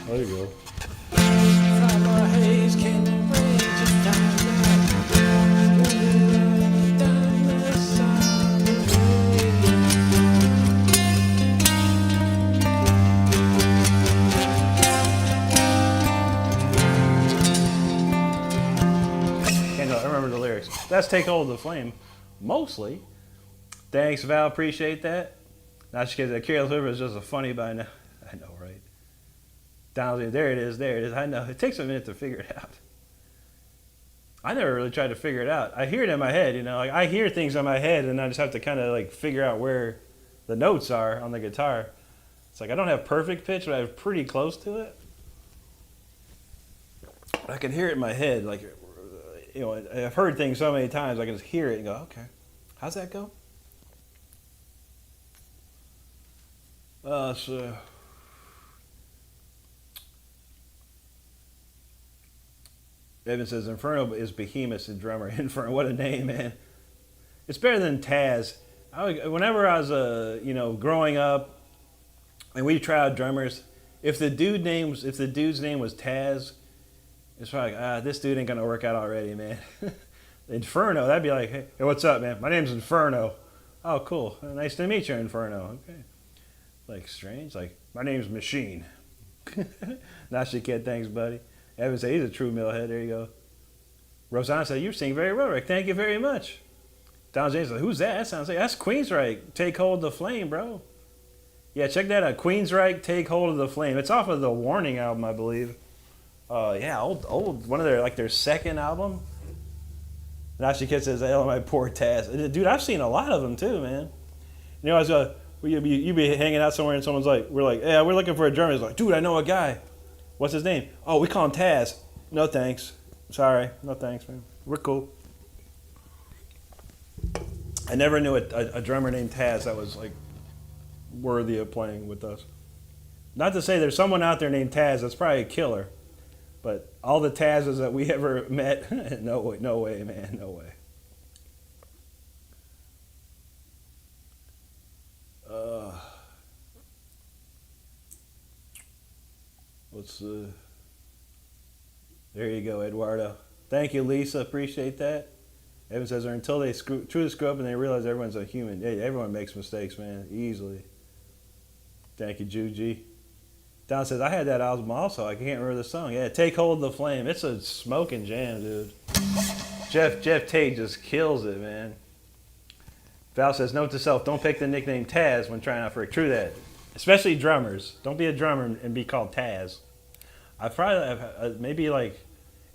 There you go. I remember the lyrics. That's Take Hold of the Flame. Mostly. Thanks, Val. Appreciate that. Not just kidding. Careless River is just a funny by now. I know, right? Down there it is. There it is. I know. It takes a minute to figure it out. I never really tried to figure it out. I hear it in my head, you know. Like I hear things in my head, and I just have to kind of like figure out where the notes are on the guitar. It's like I don't have perfect pitch, but I have pretty close to it. I can hear it in my head, like, you know, I've heard things so many times, I can just hear it and go, okay, how's that go? So Evan says, Inferno is Behemoth's drummer. Inferno, what a name, man. It's better than Taz. Whenever I was, you know, growing up, and we tried drummers, if the dude's name was Taz, it's like, this dude ain't gonna work out already, man. Inferno, that'd be like, hey, what's up, man? My name's Inferno. Oh, cool. Nice to meet you, Inferno. Okay. Like strange. Like, my name's Machine. Nasty Kid, thanks, buddy. Evan said he's a true millhead. There you go. Rosanna said, you sing very well, Rick. Thank you very much. Don James said, who's that? That sounds like, that's Queensryche. Take Hold of the Flame, bro. Yeah, check that out. Queensryche, Take Hold of the Flame. It's off of the Warning album, I believe. Yeah, old, one of their second album. Nasty Kid says, "Oh, my poor Taz." Dude, I've seen a lot of them too, man. You know, I was you be hanging out somewhere and someone's like, we're like, yeah, we're looking for a drummer. He's like, dude, I know a guy. What's his name? Oh, we call him Taz. No thanks. Sorry, no thanks, man. We're cool. I never knew a drummer named Taz that was like worthy of playing with us. Not to say there's someone out there named Taz that's probably a killer. But all the Tazes that we ever met, no way, man, no way. There you go, Eduardo. Thank you, Lisa. Appreciate that. Evan says, until they truly screw up and they realize everyone's a human. Hey, everyone makes mistakes, man, easily. Thank you, Juji. Don says, I had that album also. I can't remember the song. Yeah, Take Hold of the Flame. It's a smoking jam, dude. Jeff Tate just kills it, man. Val says, note to self, don't pick the nickname Taz when trying out for it. True that. Especially drummers. Don't be a drummer and be called Taz. I've probably, maybe like,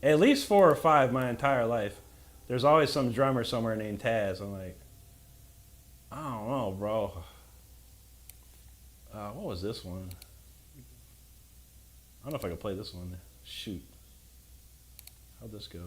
at least 4 or 5 my entire life. There's always some drummer somewhere named Taz. I'm like, I don't know, bro. What was this one? I don't know if I can play this one. Shoot. How'd this go?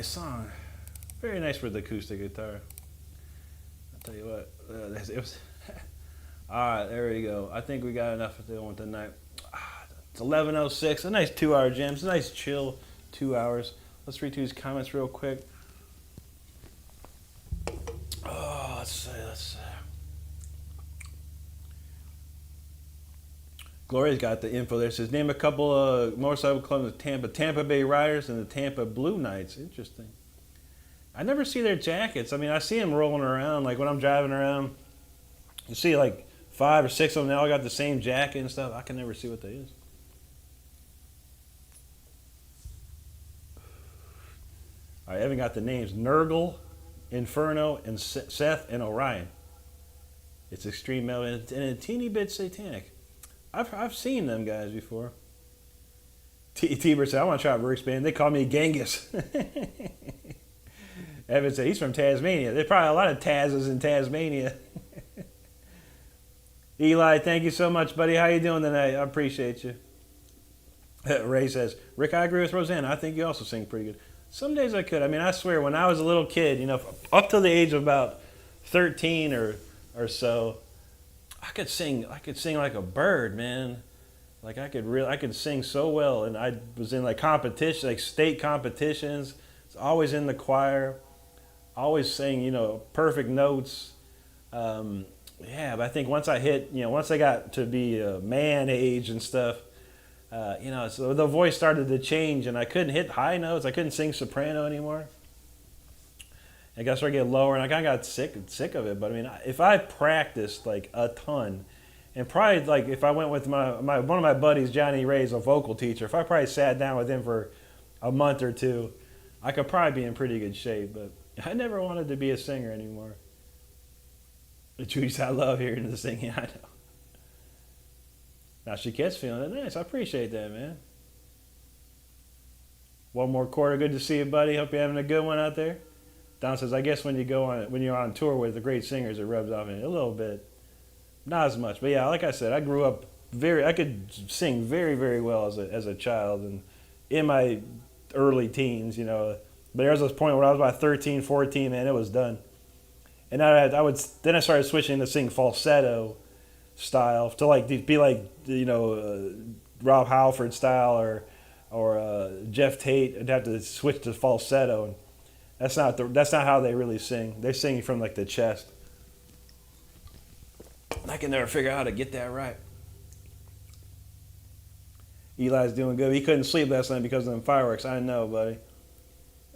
nice song. Very nice with the acoustic guitar. I'll tell you what, it was. All right, there we go. I think we got enough to do with tonight. It's 11:06. A nice 2-hour jam. It's a nice chill 2 hours. Let's read through these comments real quick. Oh, let's see. Gloria's got the info there. It says, name a couple of motorcycle clubs in Tampa Bay Riders and the Tampa Blue Knights. Interesting. I never see their jackets. I mean, I see them rolling around. Like when I'm driving around, you see like 5 or 6 of them. They all got the same jacket and stuff. I can never see what they is. All right, Evan got the names Nurgle, Inferno, and Seth and Orion. It's extreme metal and a teeny bit satanic. I've seen them guys before. T-Bird said, I want to try Rick's band. They call me Genghis. Evan said, he's from Tasmania. There's probably a lot of Tazes in Tasmania. Eli, thank you so much, buddy. How you doing tonight? I appreciate you. Ray says, Rick, I agree with Rosanna. I think you also sing pretty good. Some days I could. I mean, I swear, when I was a little kid, up to the age of about 13 or so, I could sing like a bird, man. Like I could sing so well, and I was in like competition, like state competitions. I was always in the choir, always sang, perfect notes. But I think once I got to be a man age and stuff, so the voice started to change, and I couldn't hit high notes. I couldn't sing soprano anymore. I got started getting lower, and I kind of got sick of it. But I mean, if I practiced like a ton, and probably like if I went with one of my buddies, Johnny Ray's a vocal teacher. If I probably sat down with him for a month or two, I could probably be in pretty good shape. But I never wanted to be a singer anymore. The truth, I love hearing the singing. I know. Now she gets feeling it nice. I appreciate that, man. One more quarter. Good to see you, buddy. Hope you're having a good one out there. Don says, I guess when you're on tour with the great singers, it rubs off in it a little bit. Not as much. But yeah, like I said, I grew up I could sing very, very well as a child and in my early teens, But there was this point where I was about 13, 14, man, it was done. And then I started switching to sing falsetto style to like be like, Rob Halford style or Jeff Tate. I'd have to switch to falsetto, and that's not how they really sing. They sing from like the chest. I can never figure out how to get that right. Eli's doing good. He couldn't sleep last night because of them fireworks. I know, buddy.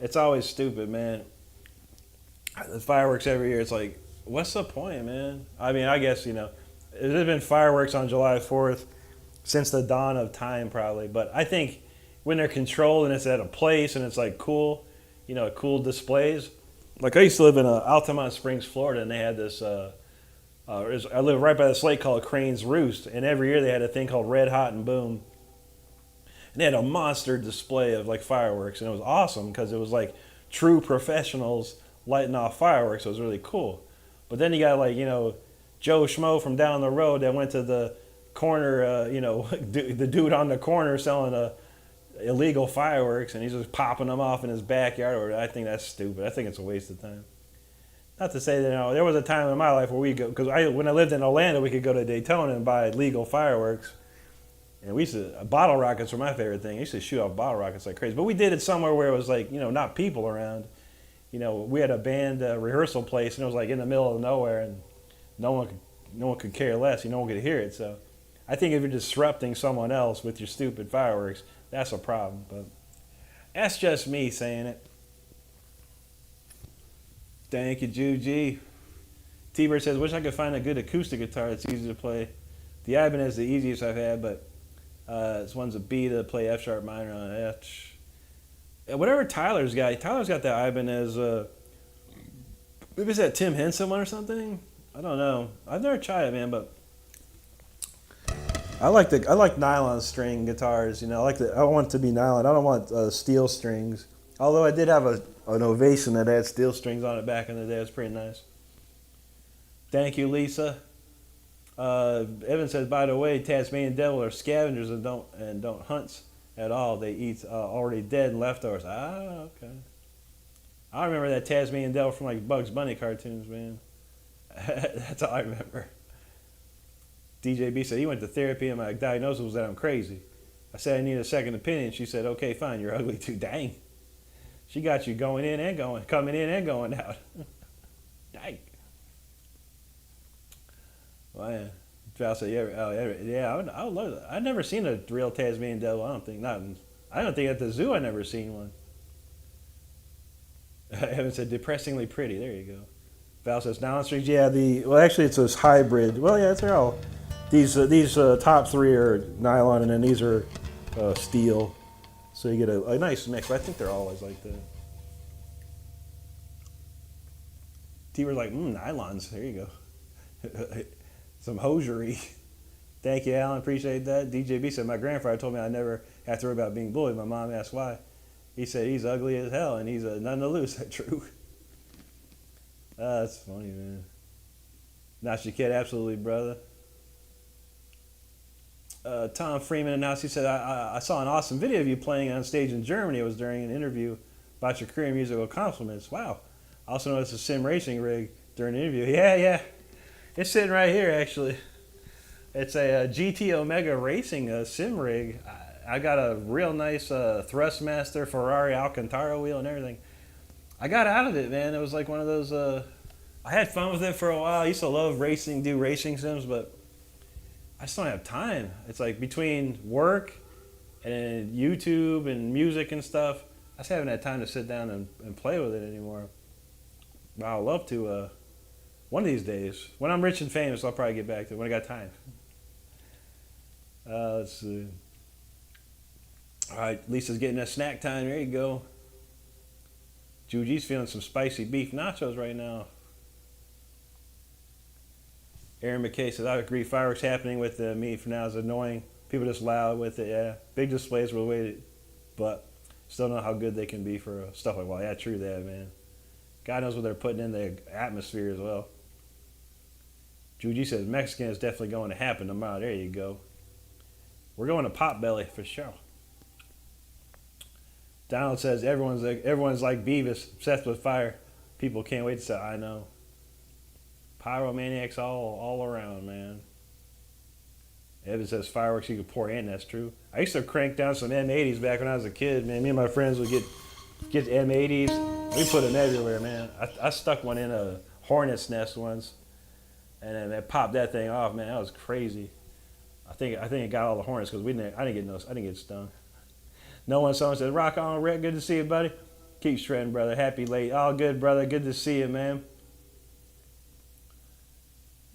It's always stupid, man. The fireworks every year. It's like, what's the point, man? I mean, I guess, there's been fireworks on July 4th since the dawn of time, probably. But I think when they're controlled and it's at a place and it's like cool, cool displays. Like I used to live in Altamont Springs, Florida, and they had this. I live right by this lake called Crane's Roost, and every year they had a thing called Red Hot and Boom, and they had a monster display of like fireworks, and it was awesome because it was like true professionals lighting off fireworks. It was really cool. But then you got like Joe Schmo from down the road that went to the corner, the dude on the corner selling illegal fireworks, and he's just popping them off in his backyard. I think that's stupid. I think it's a waste of time. Not to say that there was a time in my life where we go, because when I lived in Orlando, we could go to Daytona and buy legal fireworks, and bottle rockets were my favorite thing. I used to shoot off bottle rockets like crazy, but we did it somewhere where it was like not people around. We had a band rehearsal place, and it was like in the middle of nowhere, and no one could care less. No one could hear it. So I think if you're disrupting someone else with your stupid fireworks, that's a problem. But that's just me saying it. Thank you, Juji. T-Bird says, wish I could find a good acoustic guitar that's easy to play. The Ibanez is the easiest I've had, but this one's a B to play F sharp minor on F. Whatever Tyler's got that Ibanez. Maybe it's that Tim Henson one or something. I don't know. I've never tried it, man, but I like nylon string guitars. I want it to be nylon. I don't want steel strings. Although I did have an Ovation that had steel strings on it back in the day. It was pretty nice. Thank you, Lisa. Evan says, by the way, Tasmanian devil are scavengers and don't hunt at all. They eat already dead and leftovers. Ah, okay. I remember that Tasmanian devil from like Bugs Bunny cartoons, man. That's all I remember. DJB said he went to therapy and my diagnosis was that I'm crazy. I said I need a second opinion. She said, okay, fine, you're ugly too. Dang. She got you coming in and going out. Dang. Well, yeah. Val said, yeah, I would love that. I've never seen a real Tasmanian devil. I don't think at the zoo I've never seen one. Evan said, depressingly pretty. There you go. Val says, nylon strings. Yeah, actually it's this hybrid. Well, yeah, they're all. These top three are nylon, and then these are steel. So you get a nice mix. But I think they're always like that. T-Bir's like, nylons. There you go. Some hosiery. Thank you, Alan. Appreciate that. DJB said, my grandfather told me I never have to worry about being bullied. My mom asked why. He said he's ugly as hell and he's nothing to lose. That's true. That's funny, man. Nash your kid, absolutely, brother. Tom Freeman announced, he said, I saw an awesome video of you playing on stage in Germany. It was during an interview about your career in musical compliments. Wow. I also noticed a sim racing rig during the interview. Yeah. It's sitting right here, actually. It's a GT Omega Racing sim rig. I got a real nice Thrustmaster Ferrari Alcantara wheel and everything. I got out of it, man. It was like one of those. I had fun with it for a while. I used to love racing, do racing sims, but I just don't have time. It's like between work and YouTube and music and stuff, I just haven't had time to sit down and play with it anymore. But I'd love to. One of these days, when I'm rich and famous, I'll probably get back to it when I got time. Let's see. All right, Lisa's getting a snack time. There you go. Juji's feeling some spicy beef nachos right now. Aaron McKay says, I agree. Fireworks happening with me for now is annoying. People just loud with it. Yeah, big displays were waited, but still don't know how good they can be for stuff like, well, yeah, true that, man. God knows what they're putting in the atmosphere as well. Juji says, Mexican is definitely going to happen tomorrow. There you go. We're going to Potbelly for sure. Donald says, everyone's like Beavis, obsessed with fire. People can't wait to say, I know. Pyromaniacs all around, man. Evan says, fireworks you could pour in. That's true. I used to crank down some M80s back when I was a kid, man. Me and my friends would get M80s. We put them everywhere, man. I stuck one in a hornet's nest once, and then I popped that thing off, man. That was crazy. I think it got all the hornets because I didn't get stung. No one someone said, rock on, Rick. Good to see you, buddy. Keep shredding, brother. Happy late. All good, brother. Good to see you, man.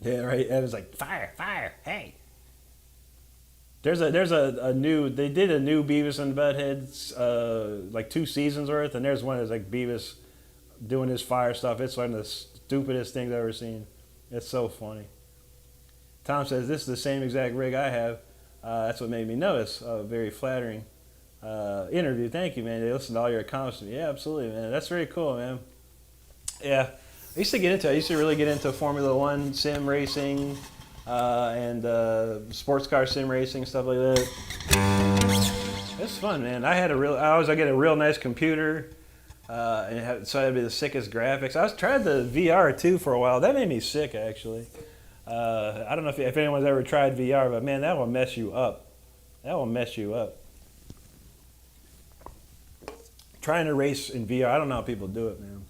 Yeah, right. Evan's like, fire, hey. There's a new, they did a new Beavis and Butthead, like 2 seasons worth, and there's one that's like Beavis doing his fire stuff. It's one of the stupidest things I've ever seen. It's so funny. Tom says, this is the same exact rig I have. That's what made me notice. Very flattering interview. Thank you, man. They listen to all your accomplishments. Yeah, absolutely, man. That's very cool, man. Yeah, I used to really get into Formula One sim racing and sports car sim racing, stuff like that. It's fun, man. I get a real nice computer, so it'd be the sickest graphics. I tried the VR too for a while. That made me sick, actually. I don't know if anyone's ever tried VR, but man, that will mess you up. Trying to race in VR, I don't know how people do it, man.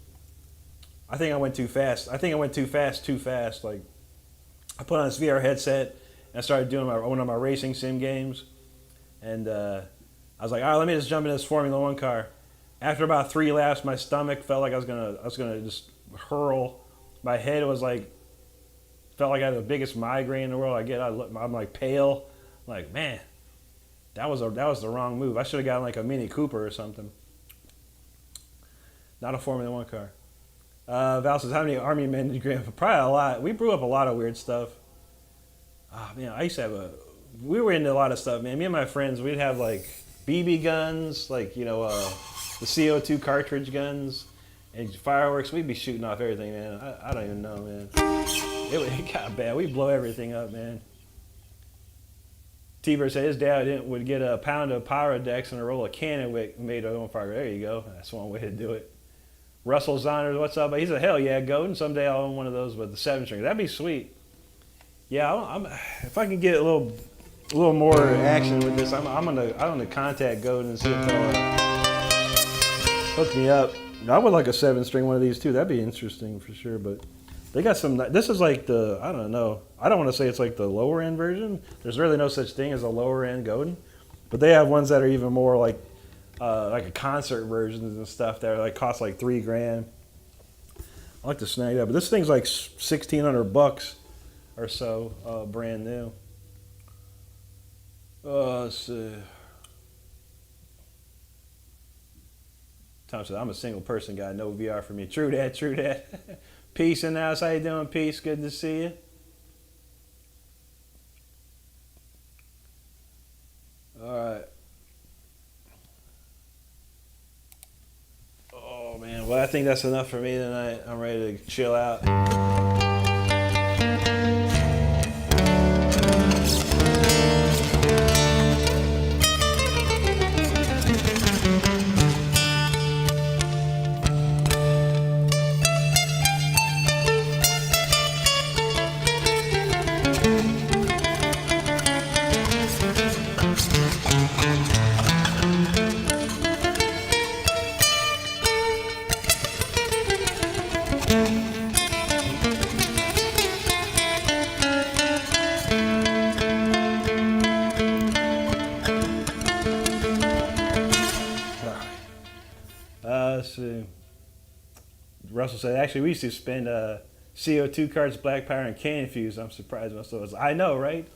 I think I went too fast. Too fast. Like, I put on this VR headset and I started doing one of my racing sim games, and I was like, all right, let me just jump in this Formula One car. After about 3 laps, my stomach felt like I was gonna just hurl. My head was like, felt like I had the biggest migraine in the world. I'm like pale. I'm like, man, that was the wrong move. I should have gotten like a Mini Cooper or something. Not a Formula One car. Val says, how many Army men did you grow up? Probably a lot. We grew up a lot of weird stuff. Man, I used to we were into a lot of stuff, man. Me and my friends, we'd have like BB guns, like, the CO2 cartridge guns, and fireworks. We'd be shooting off everything, man. I don't even know, man. It got bad. We'd blow everything up, man. T-Bird said his dad would get a pound of Pyrodex and a roll of cannon wick and made it on fire. There you go. That's one way to do it. Russell Zonners, what's up? He's a hell yeah, Golden. Someday I'll own one of those with the 7-string. That'd be sweet. Yeah, if I can get a little more action with this, I'm gonna contact Golden and see if they'll hook me up. I would like a 7-string one of these too. That'd be interesting for sure. But they got some. This is like I don't know. I don't want to say it's like the lower end version. There's really no such thing as a lower end Golden, but they have ones that are even more like a concert versions and stuff that are like cost like $3,000. I like to snag that, but this thing's like $1,600 or so, brand new. Let's see. Tom said, I'm a single person guy, no VR for me. True that, true that. Peace in the house. How you doing, Peace? Good to see you. All right. Oh, man. Well, I think that's enough for me tonight. I'm ready to chill out. Let's see. Russell said, actually, we used to spend CO2 cards, black powder, and can fuse. I'm surprised myself. I know, right?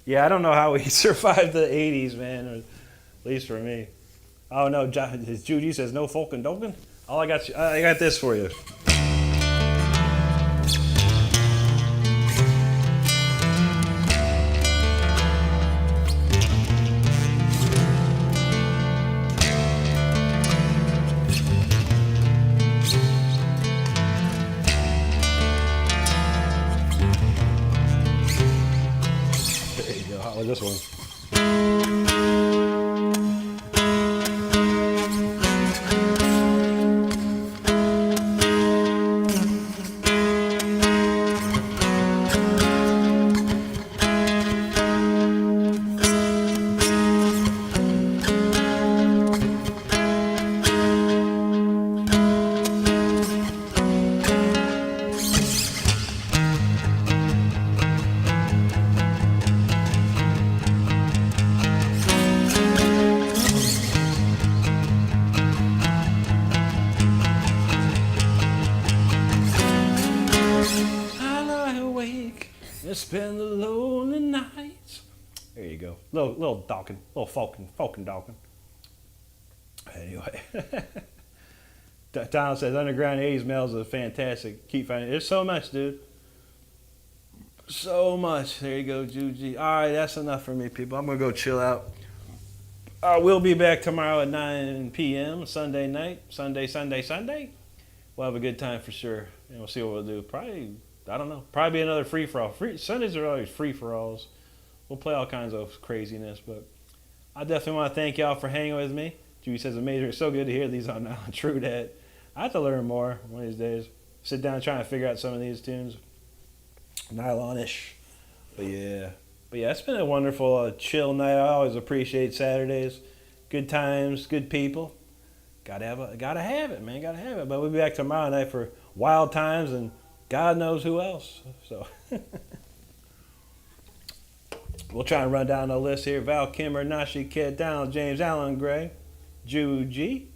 Yeah, I don't know how we survived the 80s, man, or at least for me. Oh, no, Judy says, no Falcon Doken. I got this for you. This one. Spend the lonely nights. There you go. Little Dawkin. Little Falcon Dawkin. Anyway. Donald says underground 80s males are fantastic. Keep finding it. There's so much, dude. So much. There you go, Juji. Alright, that's enough for me, people. I'm gonna go chill out. We'll be back tomorrow at 9 p.m. Sunday night. Sunday. We'll have a good time for sure. And we'll see what we'll do. Probably, I don't know. Probably another free-for-all. Sundays are always free-for-alls. We'll play all kinds of craziness, but I definitely want to thank y'all for hanging with me. Judy says, amazing. It's so good to hear these on now. True that. I have to learn more one of these days. Sit down and try to figure out some of these tunes. Nylon-ish. But yeah, it's been a wonderful, chill night. I always appreciate Saturdays. Good times, good people. Gotta have it, man. Gotta have it. But we'll be back tomorrow night for Wild Times and God knows who else. So we'll try and run down the list here. Val Kimmer, Nashi Kid, Donald James, Alan Gray, Ju G,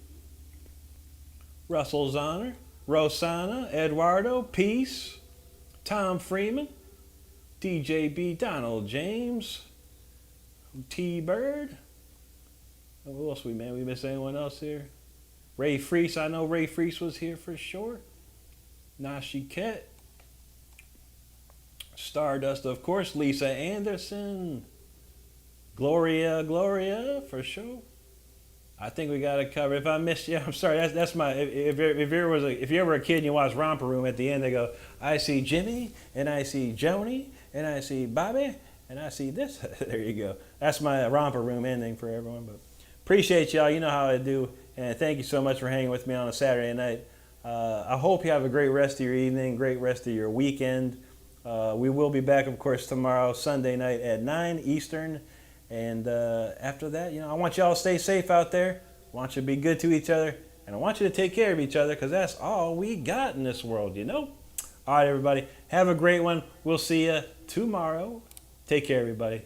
Russell Zonner, Rosana, Eduardo, Peace, Tom Freeman, DJB, Donald James, T-Bird. Who else we miss anyone else here? Ray Freese, I know Ray Freese was here for sure. Nashi Ket. Stardust, of course. Lisa Anderson. Gloria, for sure. I think we got it covered. If I missed you, I'm sorry. That's my. If you're ever a kid and you watch Romper Room, at the end they go, I see Jimmy, and I see Joni, and I see Bobby, and I see this. There you go. That's my Romper Room ending for everyone. But appreciate y'all. You know how I do. And thank you so much for hanging with me on a Saturday night. I hope you have a great rest of your evening, great rest of your weekend. We will be back, of course, tomorrow, Sunday night at 9 Eastern. And after that, I want y'all to stay safe out there. I want you to be good to each other. And I want you to take care of each other because that's all we got in this world, All right, everybody. Have a great one. We'll see you tomorrow. Take care, everybody.